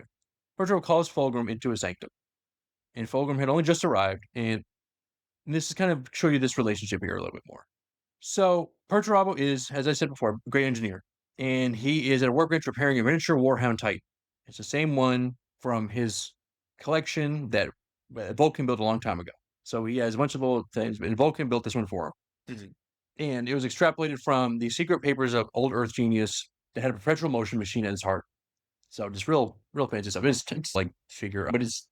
calls Fulgrim into his sanctum. And Fulgrim had only just arrived, and this is kind of show you this relationship here a little bit more. So Perturabo is, as I said before, a great engineer, and he is at a workbench repairing a miniature Warhound Titan. It's the same one from his collection that Vulcan built a long time ago. So he has a bunch of old things, and Vulcan built this one for him. Mm-hmm. And it was extrapolated from the secret papers of Old Earth Genius that had a perpetual motion machine at its heart. So just real fancy stuff. It's like figure, but it's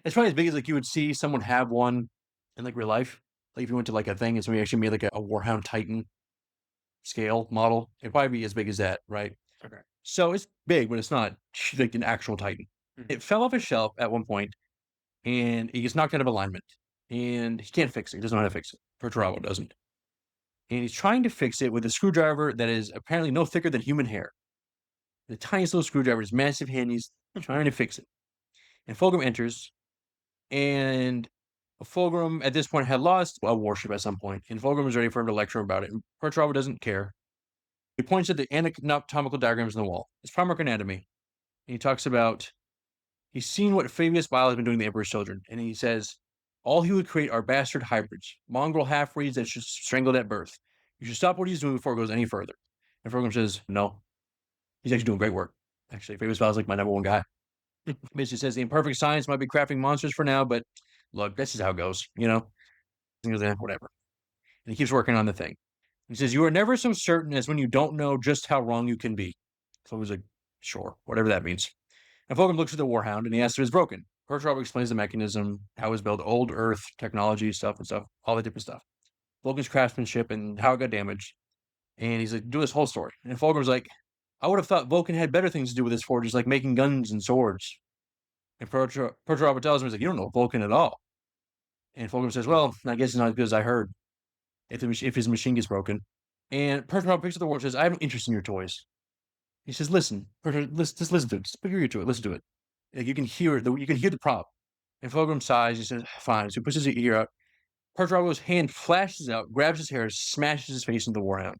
probably as big as like you would see someone have one in like real life. Like if you went to like a thing and somebody actually made like a Warhound Titan scale model, it'd probably be as big as that, right? Okay. So it's big, but it's not like an actual Titan. Mm-hmm. It fell off his shelf at one point, and he gets knocked out of alignment, and he can't fix it. He doesn't know how to fix it. Perturabo doesn't. And he's trying to fix it with a screwdriver that is apparently no thicker than human hair. The tiniest little screwdriver, his massive hand, he's trying to fix it. And Fulgrim enters, and Fulgrim at this point had lost a warship at some point, and Fulgrim was ready for him to lecture him about it. And Perturabo doesn't care. He points at the anatomical diagrams on the wall. It's Primarch Anatomy. And he talks about he's seen what Fabius Bile has been doing to the Emperor's children, and he says all he would create are bastard hybrids, mongrel half-breeds that should strangled at birth. You should stop what he's doing before it goes any further. And Fulgrim says, no. He's actually doing great work. Actually, Fabius Bile is like my number one guy. Basically says the imperfect science might be crafting monsters for now, but look, this is how it goes, you know? Whatever. And he keeps working on the thing. He says, you are never so certain as when you don't know just how wrong you can be. So he was like, sure, whatever that means. And Fulgrim looks at the Warhound and he asks if it's broken. Perturabo explains the mechanism, how it was built, old Earth technology stuff, all the different stuff. Fulgrim's craftsmanship and how it got damaged. And he's like, do this whole story. And Fulgrim's like, I would have thought Vulcan had better things to do with his forges, like making guns and swords. And Perturabo tells him, he's like, you don't know Vulcan at all. And Fulgrim says, well, I guess it's not as good as I heard if his machine gets broken. And Perturabo picks up the warp and says, I have an interest in your toys. He says, listen, just listen to it. Just put your ear to it. Listen to it. Like, you can hear the prop. And Fulgrim sighs. He says, fine. So he puts his ear out. Perturabo's hand flashes out, grabs his hair, smashes his face into the Warhound.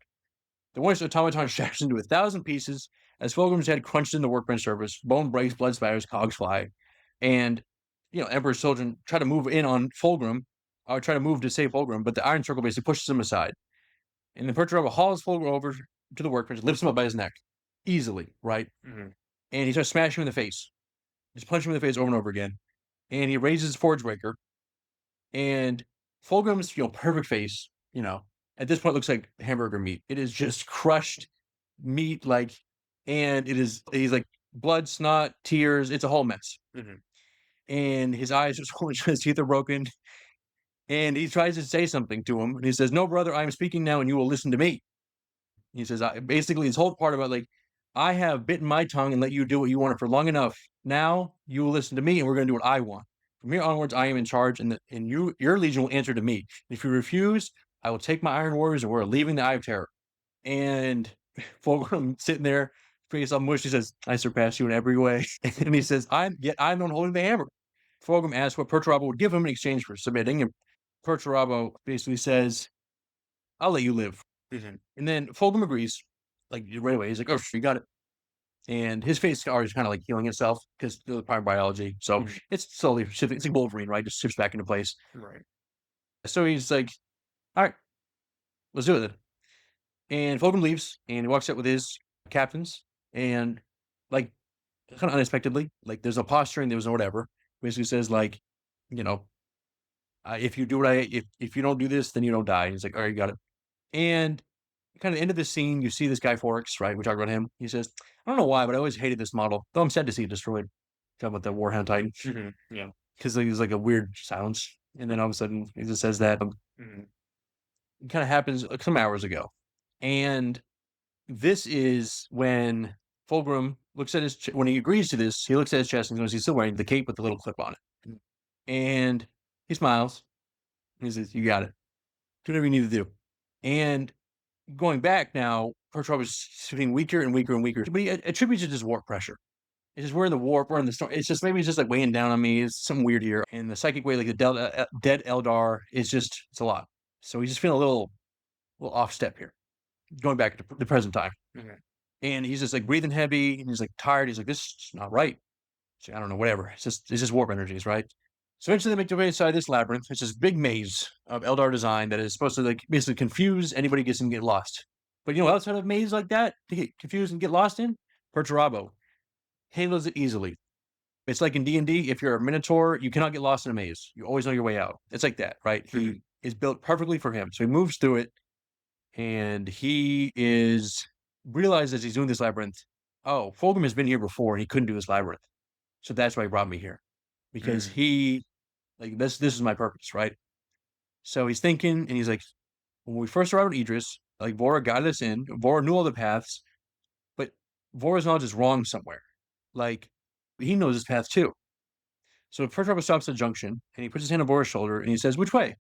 The Warhound's automaton shatters into 1,000 pieces as Fulgrim's head crunched in the workbench surface. Bone breaks, blood spatters, cogs fly. And, Emperor's children try to move in on Fulgrim, or try to move to save Fulgrim, but the Iron Circle basically pushes him aside. And then Perturabo hauls Fulgrim over to the workbench, lifts him up by his neck. Easily, right? Mm-hmm. And he starts smashing him in the face. Just punching him in the face over and over again. And he raises his Forge Breaker. And Fulgrim's, perfect face, at this point looks like hamburger meat. It is just crushed meat, and he's like blood, snot, tears. It's a whole mess. Mm-hmm. And his eyes just his teeth are broken. And he tries to say something to him. And he says, no, brother, I am speaking now and you will listen to me. He says, basically his whole part about I have bitten my tongue and let you do what you wanted for long enough. Now you will listen to me and we're going to do what I want. From here onwards, I am in charge and your legion will answer to me. If you refuse, I will take my Iron Warriors and we're leaving the Eye of Terror. And Fulgrim sitting there, face all mushed, he says, I surpass you in every way. And he says, I'm the one holding the hammer. Fulgrim asks what Perturabo would give him in exchange for submitting. And Perturabo basically says, I'll let you live. Mm-hmm. And then Fulgrim agrees, right away. He's like, oh, you got it. And his face is already kind of healing itself because the prior biology. So it's slowly shifting. It's like Wolverine, right? Just shifts back into place. Right. So he's like, all right, let's do it. And Fulgrim leaves and he walks out with his captains and kind of unexpectedly, there's no posturing, there was no whatever. Basically says if you do if you don't do this, then you don't die. And he's like, all right, you got it. And kind of end of the scene, you see this guy Forex, right? We talked about him. He says, I don't know why, but I always hated this model. Though I'm sad to see it destroyed. Talking about the Warhound Titan. Mm-hmm. Yeah. Because there's a weird silence. And then all of a sudden, he just says that. It kind of happens some hours ago. And this is when Fulgrim looks at when he agrees to this, he looks at his chest and goes, he's still wearing the cape with the little clip on it. And he smiles. He says, you got it. Do whatever you need to do. And going back now, Perturabo is getting weaker and weaker and weaker. But he attributes it to his warp pressure. It's just we're in the warp, we're in the storm. It's just maybe it's just like weighing down on me. It's some weird here. And the psychic way, like the dead Eldar, is just it's a lot. So he's just feeling a little off step here. Going back to the present time. Okay. And he's just like breathing heavy and he's like tired. He's like, this is not right. So I don't know, whatever. It's just warp energies, right? So eventually they make their way inside this labyrinth. It's this big maze of Eldar design that is supposed to like basically confuse anybody gets and get lost. But you know what else had a maze like that to get confused and get lost in? Perturabo. Handles it easily. It's like in D&D, if you're a Minotaur, you cannot get lost in a maze. You always know your way out. It's like that, right? He is built perfectly for him. So he moves through it and he realizes he's doing this labyrinth. Oh, Fulgrim has been here before and he couldn't do this labyrinth. So that's why he brought me here. Because he, like, this is my purpose, right? So he's thinking and he's like, when we first arrived at Idris, like, Vora guided us in. Vora knew all the paths, but Vora's knowledge is wrong somewhere. Like, he knows his path too. So Perturabo stops at a junction and he puts his hand on Vora's shoulder and he says, which way?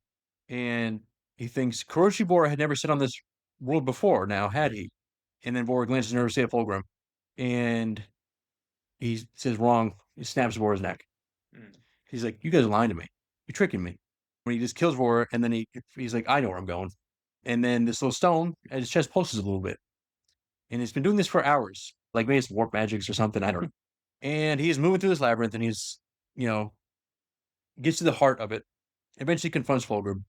And he thinks Kuroshi Vora had never sit on this world before, now had he? And then Vora glances nervously at Fulgrim and he says wrong. He snaps Vora's neck. He's like, you guys are lying to me. You're tricking me. When he just kills Vora and then he's like, I know where I'm going. And then this little stone at his chest pulses a little bit. And he's been doing this for hours. Like maybe it's warp magics or something. I don't know. And he's moving through this labyrinth and he's, gets to the heart of it. Eventually confronts Fulgrim.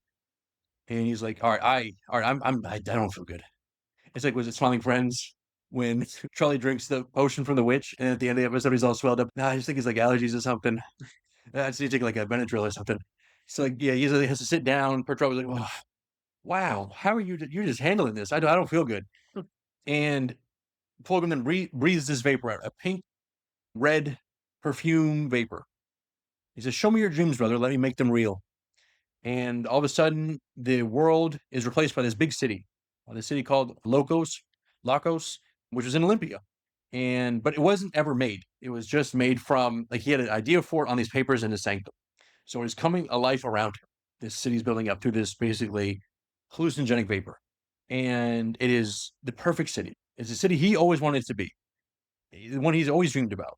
And he's like, all right, I don't feel good. It's like, was it Smiling Friends when Charlie drinks the potion from the witch and at the end of the episode he's all swelled up? Nah, I just think it's like allergies or something. I just need to take like a Benadryl or something. So like, yeah, he usually has to sit down. Perturbo's like, oh, wow, how are you? You're just handling this. I don't feel good. And Fulgrim then breathes this vapor out, a pink red perfume vapor. He says, show me your dreams, brother. Let me make them real. And all of a sudden, the world is replaced by this big city, the city called Lacos, which was in Olympia. But it wasn't ever made. It was just made from, like, he had an idea for it on these papers in his sanctum. So it's coming alive around him. This city's building up through this basically hallucinogenic vapor. And it is the perfect city. It's a city he always wanted to be, the one he's always dreamed about.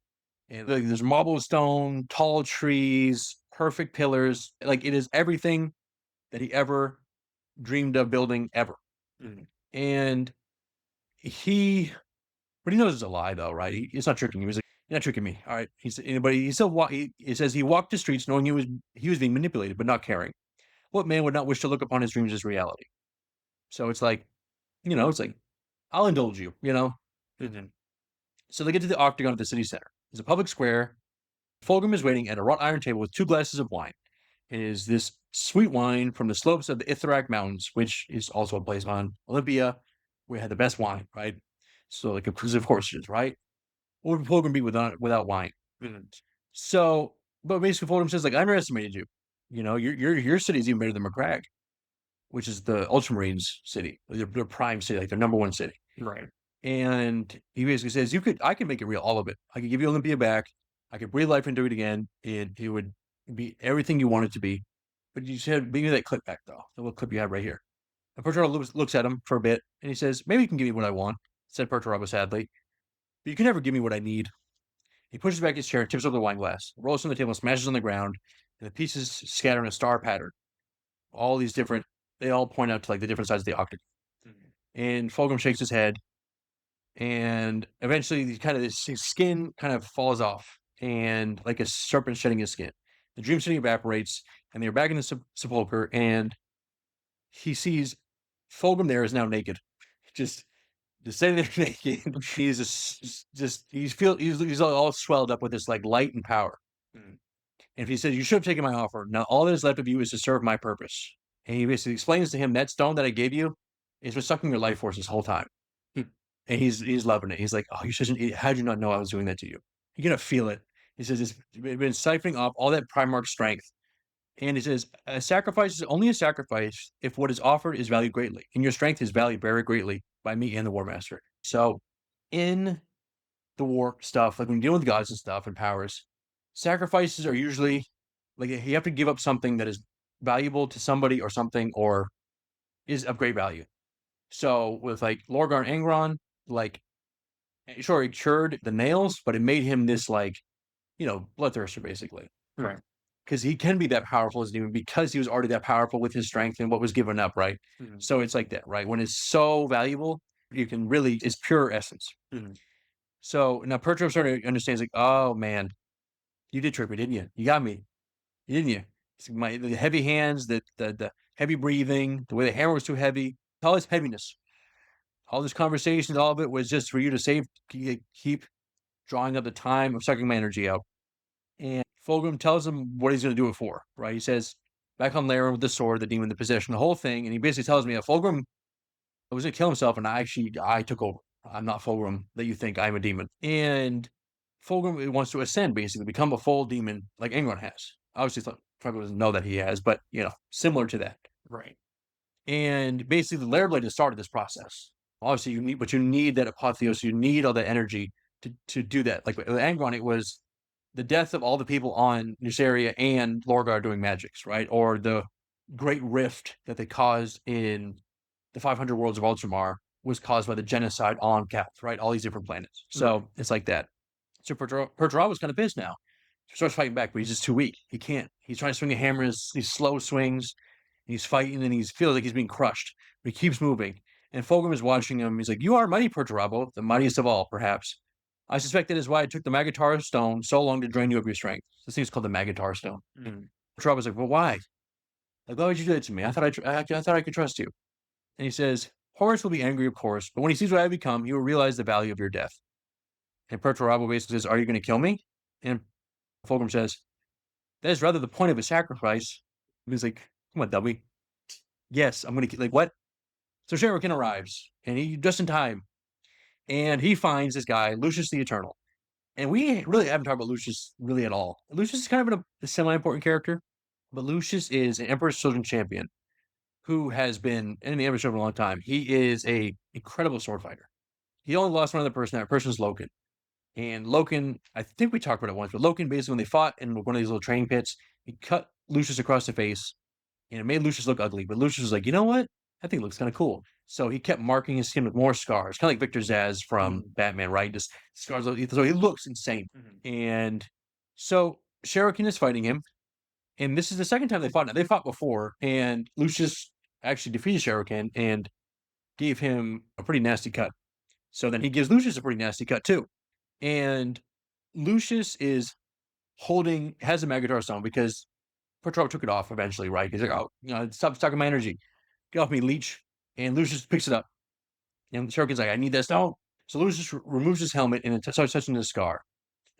And like, there's marble stone, tall trees, perfect pillars. Like, it is everything that he ever dreamed of building ever. And but he knows it's a lie though, right? He's not tricking you. He's like, you're not tricking me. All right. He says he walked the streets knowing he was being manipulated, but not caring. What man would not wish to look upon his dreams as reality? So it's like, it's like, I'll indulge you, So they get to the octagon at the city center. It's a public square. Fulgrim is waiting at a wrought iron table with 2 glasses of wine. It is this sweet wine from the slopes of the Ithrak Mountains, which is also a place on Olympia. We had the best wine, right? So, like, because of course it is, right? What would Fulgrim be without wine? So, but basically, Fulgrim says, like, I underestimated you. Your city is even better than McCrag, which is the Ultramarines city, their prime city, like their number 1 city. Right. And he basically says, I can make it real, all of it. I could give you Olympia back. I could breathe life into it again. It would be everything you want it to be. But you said, give me that clip back, though. The little clip you have right here. And Perturabo looks at him for a bit, and he says, maybe you can give me what I want, said Perturabo sadly. But you can never give me what I need. He pushes back his chair, tips over the wine glass, rolls on the table, smashes on the ground, and the pieces scatter in a star pattern. All these different, they all point out to like the different sides of the octagon. And Fulgrim shakes his head. And eventually, his skin kind of falls off, and like a serpent shedding his skin. The dream city evaporates, and they're back in the sepulcher, and he sees Fulgrim there is now naked, just sitting there naked. He's all swelled up with this like light and power. And if he says, you should have taken my offer. Now all that is left of you is to serve my purpose. And he basically explains to him that stone that I gave you is for sucking your life force this whole time. And he's loving it. He's like, oh, you shouldn't. How'd you not know I was doing that to you? You're gonna feel it. He says it's been siphoning off all that Primarch strength. And he says a sacrifice is only a sacrifice if what is offered is valued greatly, and your strength is valued very greatly by me and the War Master. So, in the war stuff, like when you deal with gods and stuff and powers, sacrifices are usually like you have to give up something that is valuable to somebody or something or is of great value. So with like Lorgar and Angron, like sure, it cured the nails, but it made him this like, bloodthirster basically. Right. Because he can be that powerful as a demon because he was already that powerful with his strength and what was given up, right? Mhm. So it's like that, right? When it's so valuable, you can really, it's pure essence. Mhm. So now Perturabo started to understand, like, oh man, you did trick me, didn't you? You got me, didn't you? The heavy hands, the heavy breathing, the way the hammer was too heavy, all this heaviness, all this conversations, all of it was just for you to keep drawing up the time of sucking my energy out. And Fulgrim tells him what he's going to do it for, right? He says, back on Labyrinth with the sword, the demon, the possession, the whole thing. And he basically tells me that Fulgrim was going to kill himself, and I took over. I'm not Fulgrim that you think I'm a demon. And Fulgrim wants to ascend, basically, become a full demon like Angron has. Obviously, probably doesn't know that he has, but, similar to that. Right. And basically, the Lair Blade has started this process. Obviously, you need that apotheosis, you need all that energy to do that. Like with Angron, it was the death of all the people on Nuceria and Lorgar doing magics, right? Or the great rift that they caused in the 500 worlds of Ultramar was caused by the genocide on Calth, right? All these different planets. So it's like that. So Perturabo was kind of pissed now. He starts fighting back, but he's just too weak. He can't. He's trying to swing the hammers, these slow swings. He's fighting and he feels like he's being crushed, but he keeps moving. And Fulgrim is watching him. He's like, "You are mighty, Perturabo, the mightiest of all, perhaps. I suspect that is why it took the Magatar Stone so long to drain you of your strength." This thing is called the Magatar Stone. Mhm. Perturabo's like, "Well, why? Like, why would you do that to me? I thought I could trust you." And he says, "Horus will be angry, of course, but when he sees what I've become, he will realize the value of your death." And Perturabo basically says, "Are you going to kill me?" And Fulgrim says, "That is rather the point of a sacrifice." And he's like, "Come on, dummy. Yes, I'm going to like what?" So Sherikin arrives, and he just in time, and he finds this guy, Lucius the Eternal. And we really haven't talked about Lucius really at all. Lucius is kind of a semi-important character, but Lucius is an Emperor's Children champion who has been in the Emperor's Children for a long time. He is a incredible sword fighter. He only lost one other person. That person is Loken. And Loken, I think we talked about it once, but Loken basically when they fought in one of these little training pits, he cut Lucius across the face, and it made Lucius look ugly. But Lucius was like, you know what? I think it looks kind of cool. So he kept marking his skin with more scars, kind of like Victor Zsasz from Batman, right? Just scars. So he looks insane. And so Sherikin is fighting him. And this is the second time they fought. Now, they fought before, and Lucius actually defeated Sherikin and gave him a pretty nasty cut. So then he gives Lucius a pretty nasty cut too. And Lucius has a Magatar Stone because Perturabo took it off eventually, right? He's like, "Oh, stop sucking my energy. Get off me, leech." And Lucius picks it up. And Shuriken's like, "I need that stone." So Lucius removes his helmet and it starts touching the scar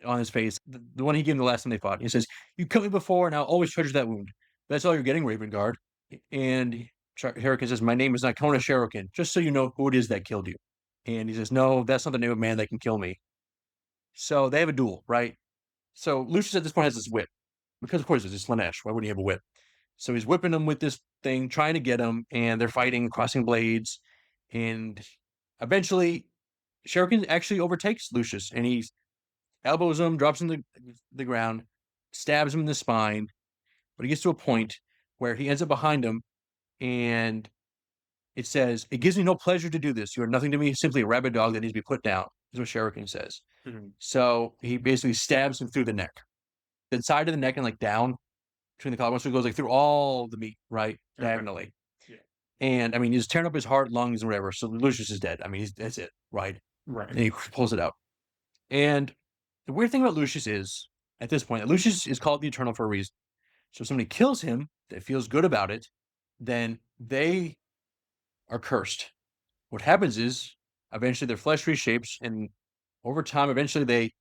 on his face, the one he gave him the last time they fought. He says, "You cut me before, and I'll always treasure that wound. That's all you're getting, Raven Guard." And Shuriken says, "My name is not Kona Shuriken, just so you know who it is that killed you." And he says, "No, that's not the name of man that can kill me." So they have a duel, right? So Lucius at this point has this whip. Because of course it's Slanesh. Why wouldn't he have a whip? So he's whipping him with this thing, trying to get him, and they're fighting, crossing blades. And eventually, Shuriken actually overtakes Lucius, and he elbows him, drops him to the ground, stabs him in the spine. But he gets to a point where he ends up behind him, and it says, "It gives me no pleasure to do this. You are nothing to me, simply a rabid dog that needs to be put down," is what Shuriken says. So he basically stabs him through the neck. The side of the neck and like down between the collarbones, so it goes like through all the meat, right? Diagonally. Yeah. And I mean, he's tearing up his heart, lungs, and whatever. So Lucius is dead. I mean, that's it, right? Right. And he pulls it out. And the weird thing about Lucius is, at this point, Lucius is called the Eternal for a reason. So if somebody kills him that feels good about it, then they are cursed. What happens is, eventually their flesh reshapes, and over time, eventually they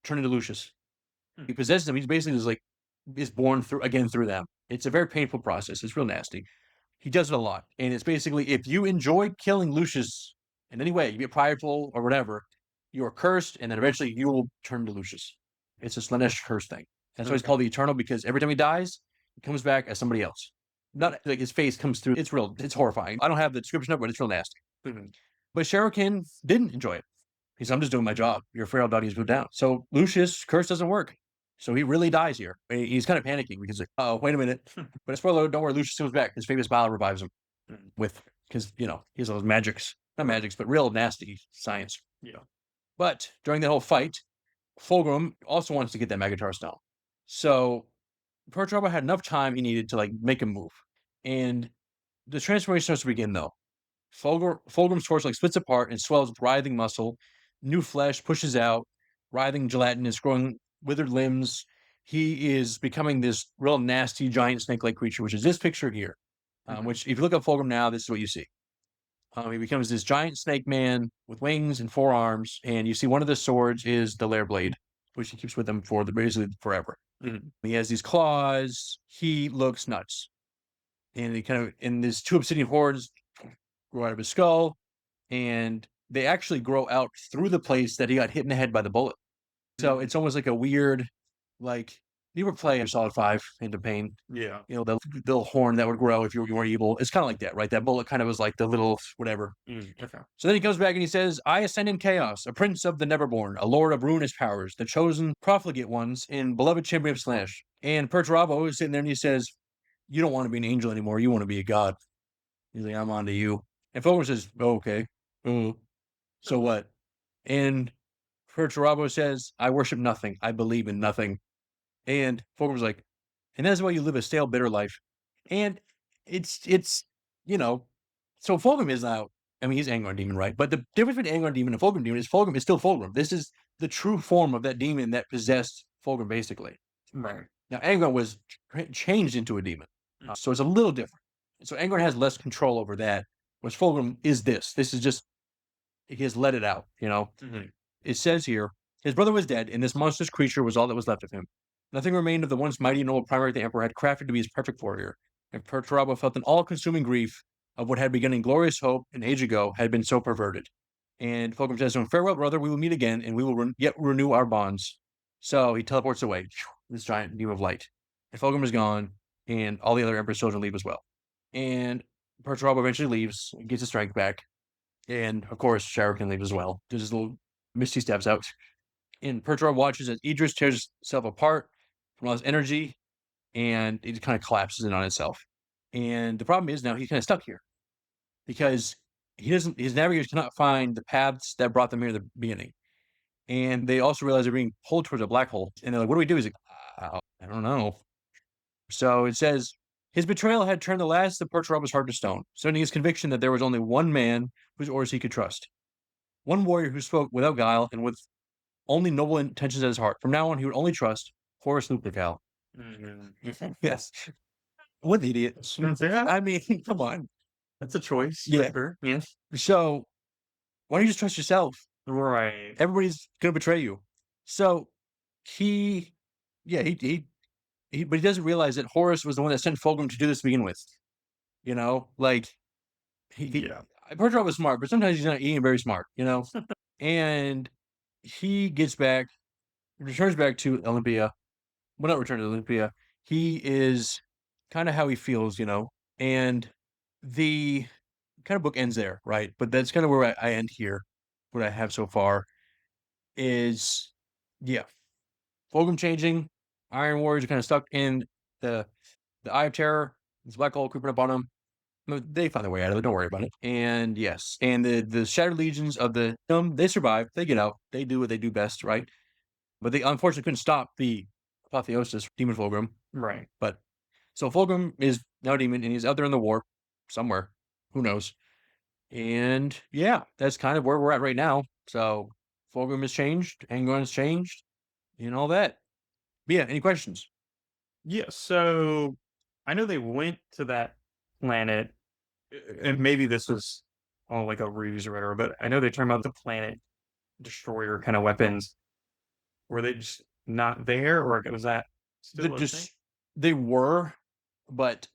turn into Lucius. He possesses them. He's basically just like, is born through them. It's a very painful process. It's real nasty. He does it a lot. And it's basically, if you enjoy killing Lucius in any way, you get prideful or whatever, you are cursed, and then eventually you will turn to Lucius. It's a Slanesh curse thing. That's why he's called the Eternal, because every time he dies, he comes back as somebody else. Not like his face comes through. It's horrifying. I don't have the description of it, but it's real nasty. But Shuriken didn't enjoy it. He said, "I'm just doing my job. Your feral dog needs moved down." So Lucius' curse doesn't work. So he really dies here. He's kind of panicking because like, oh, wait a minute. But spoiler, don't worry, Lucius comes back. His famous Bala revives him with because he has those magics, not magics, but real nasty science. Yeah. But during that whole fight, Fulgrim also wants to get that Magatar stone. So Perturabo had enough time he needed to make a move, and the transformation starts to begin though. Fulgrim's torso splits apart and swells with writhing muscle. New flesh pushes out, writhing gelatinous, growing withered limbs. He is becoming this real nasty giant snake-like creature, which is this picture here. Which, if you look up Fulgrim now, this is what you see. He becomes this giant snake man with wings and 4 arms, and you see one of the swords is the Lair Blade, which he keeps with him for basically forever. He has these claws. He looks nuts, and he and these 2 obsidian horns grow out of his skull, and they actually grow out through the place that he got hit in the head by the bullet. So it's almost like a weird, you ever play Solid 5 into Pain? Yeah. The little horn that would grow if you were evil. It's kind of like that, right? That bullet kind of was like the little whatever. Okay. So then he comes back and he says, I ascend in chaos, a prince of the Neverborn, a lord of ruinous powers, the chosen profligate ones in beloved champion of Slash. And Perturabo is sitting there and he says, you don't want to be an angel anymore. You want to be a god. He's like, I'm on to you. And Fulgrim says, oh, okay. So what? And Perturabo says, I worship nothing. I believe in nothing. And Fulgrim's like, and that's why you live a stale, bitter life. And it's so Fulgrim is now, he's Angron Demon, right? But the difference between Angron Demon and Fulgrim Demon is Fulgrim is still Fulgrim. This is the true form of that demon that possessed Fulgrim, basically. Right. Now, Angron was changed into a demon. So it's a little different. So Angron has less control over that, whereas Fulgrim is this. This is just, he has let it out, It says here, his brother was dead, and this monstrous creature was all that was left of him. Nothing remained of the once mighty and noble primary the Emperor had crafted to be his perfect warrior, and Perturabo felt an all-consuming grief of what had begun in glorious hope an age ago had been so perverted. And Fulgrim says to him, farewell, brother, we will meet again, and we will yet renew our bonds. So he teleports away, this giant beam of light. And Fulgrim is gone, and all the other Emperor's children leave as well. And Perturabo eventually leaves, gets his strength back, and of course, Shara can leave as well. There's this little misty steps out. And Perturabo watches as Idris tears itself apart from all his energy, and it kind of collapses in on itself. And the problem is now he's kind of stuck here because his navigators cannot find the paths that brought them here at the beginning. And they also realize they're being pulled towards a black hole. And they're like, what do we do? He's like, I don't know. So it says, his betrayal had turned the last of Perturabo's heart to stone, sending his conviction that there was only one man whose orders he could trust. One warrior who spoke without guile and with only noble intentions at his heart. From now on, he would only trust Horus Recruits Him. Yes. What an idiot. Come on. That's a choice. Yeah. Yes. So, why don't you just trust yourself? Right. Everybody's going to betray you. So, but he doesn't realize that Horus was the one that sent Fulgrim to do this to begin with. Perturabo was smart, but sometimes he's not even very smart, And he returns back to Olympia. Well, not return to Olympia. He is kind of how he feels, and the kind of book ends there, right? But that's kind of where I end here. What I have so far is, Fulgrim changing. Iron Warriors are kind of stuck in the Eye of Terror. This black hole creeping up on them. They find their way out of it. Don't worry about it. And yes, and the Shattered Legions of the they survive. They get out. They do what they do best, right? But they unfortunately couldn't stop the apotheosis, Demon Fulgrim. Right. But so Fulgrim is now a demon, and he's out there in the warp somewhere. Who knows? And that's kind of where we're at right now. So Fulgrim has changed, Angron has changed, and all that. But any questions? Yeah, so I know they went to that planet, and maybe this was all like a ruse or whatever, but I know they're talking about the planet destroyer kind of weapons. Were they just not there, or was that still they were, but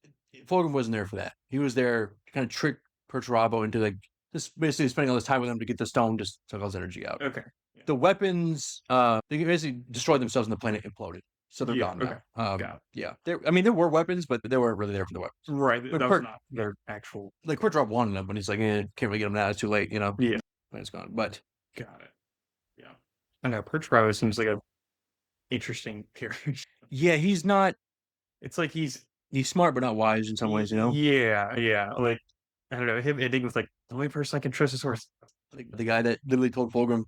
Fulgrim wasn't there for that. He was there to kind of trick Perturabo into just basically spending all this time with him to get the stone, just took all his energy out. Okay. Yeah. The weapons, they basically destroyed themselves and the planet imploded. So they're gone now. Got it. Yeah. There were weapons, but they weren't really there for the weapons. Right. That was not their actual. Perturabo wanted them, but he's like, can't really get them now. It's too late, Yeah. When it's gone. But got it. Yeah. I know Perturabo seems like a interesting character. Yeah, he's not. It's like he's smart but not wise in some ways, Yeah. Like I don't know, him ending with like the only person I can trust is Horus. Like the guy that literally told Fulgrim,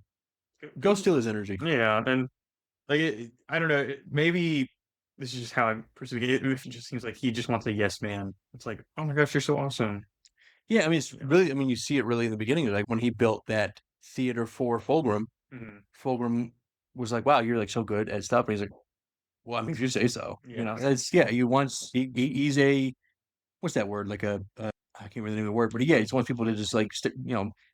"Go steal his energy." Yeah, and like I don't know, maybe this is just how I'm perceiving it. It just seems like he just wants a yes man. It's like, oh my gosh, you're so awesome. Yeah, I mean, it's really. I mean, you see it really in the beginning, like when he built that theater for Fulgrim. Fulgrim was like, "Wow, you're like so good at stuff," and he's like, "Well, I mean, if you say so, you know." It's He wants. He's a what's that word? Like I can't remember the name of the word, but yeah, he just wants people to just like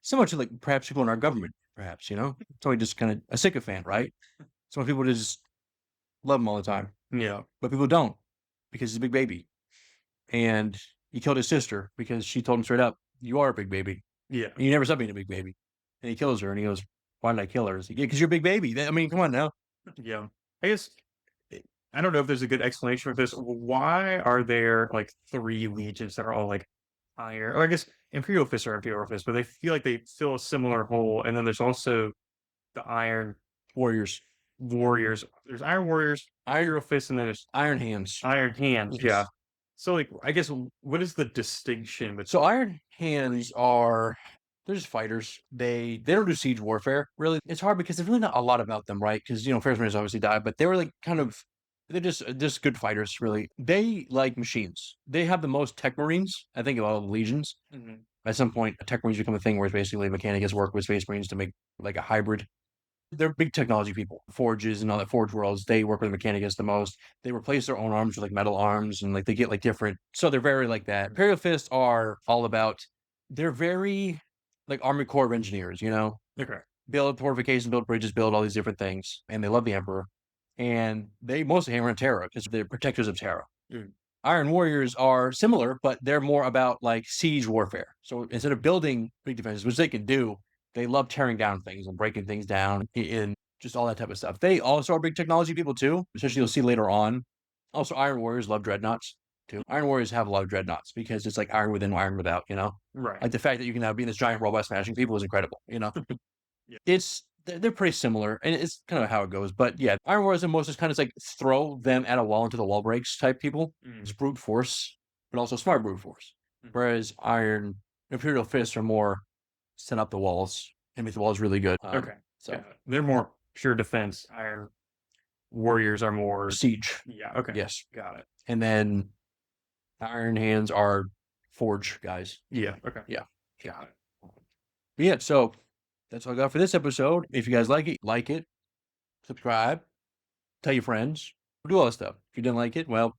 similar to like perhaps people in our government, perhaps so he just kind of a sycophant, right? So people to just love him all the time. Yeah, But people don't because he's a big baby, and he killed his sister because she told him straight up, "You are a big baby. yeah, And you never stopped being a big baby." And he kills her, and he goes, "Why did I kill her?" He's like, "Yeah, because you're a big baby. I mean, come on now." yeah. I guess I don't know if there's a good explanation for this. Why are there like three legions that are all like iron? Or I guess Imperial Fists are Imperial Fists, but they feel like they fill a similar hole. And then there's also the Iron Warriors, Warriors. There's Iron Warriors, Imperial Fists, and then there's Iron Hands. Iron Hands. Yes. Yeah. So like, I guess what is the distinction between? So Iron Hands are they're just fighters. They don't do siege warfare. Really, it's hard because there's really not a lot about them, right? Because Ferris Raiders obviously died, but they were like kind of they're just good fighters. Really, they like machines. They have the most tech marines, I think, of all the legions. At some point, tech marines become a thing where it's basically Mechanicus work with space marines to make like a hybrid. They're big technology people. Forges and all that Forge Worlds, they work with Mechanicus the most. They replace their own arms with like metal arms and like they get like different. So they're very like that. Imperial Fists are all about, they're very like Army Corps of Engineers, Okay. build fortifications, build bridges, build all these different things. And they love the Emperor. And they mostly hammer on Terra because they're protectors of Terra. Iron Warriors are similar, but they're more about like siege warfare. So instead of building big defenses, which they can do, they love tearing down things and breaking things down and just all that type of stuff. They also are big technology people too, especially you'll see later on. Also, Iron Warriors love dreadnoughts too. Iron Warriors have a lot of dreadnoughts because it's like iron within, iron without, Right. Like the fact that you can now be in this giant robot smashing people is incredible, Yeah. They're pretty similar, and it's kind of how it goes. But yeah, Iron Warriors and most is kind of like throw them at a wall until the wall breaks type people. It's brute force, but also smart brute force. Whereas Imperial Fists are more set up the walls and make the walls really good. Okay. So they're more pure defense. Iron Warriors are more siege. Yeah. Okay. Yes. Got it. And then Iron Hands are forge guys. Yeah. Okay. Yeah. Got it. But yeah, so that's all I got for this episode. If you guys like it, subscribe, tell your friends, do all that stuff. If you didn't like it, well.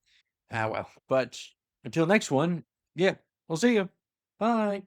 But until next one, yeah, we'll see you. Bye.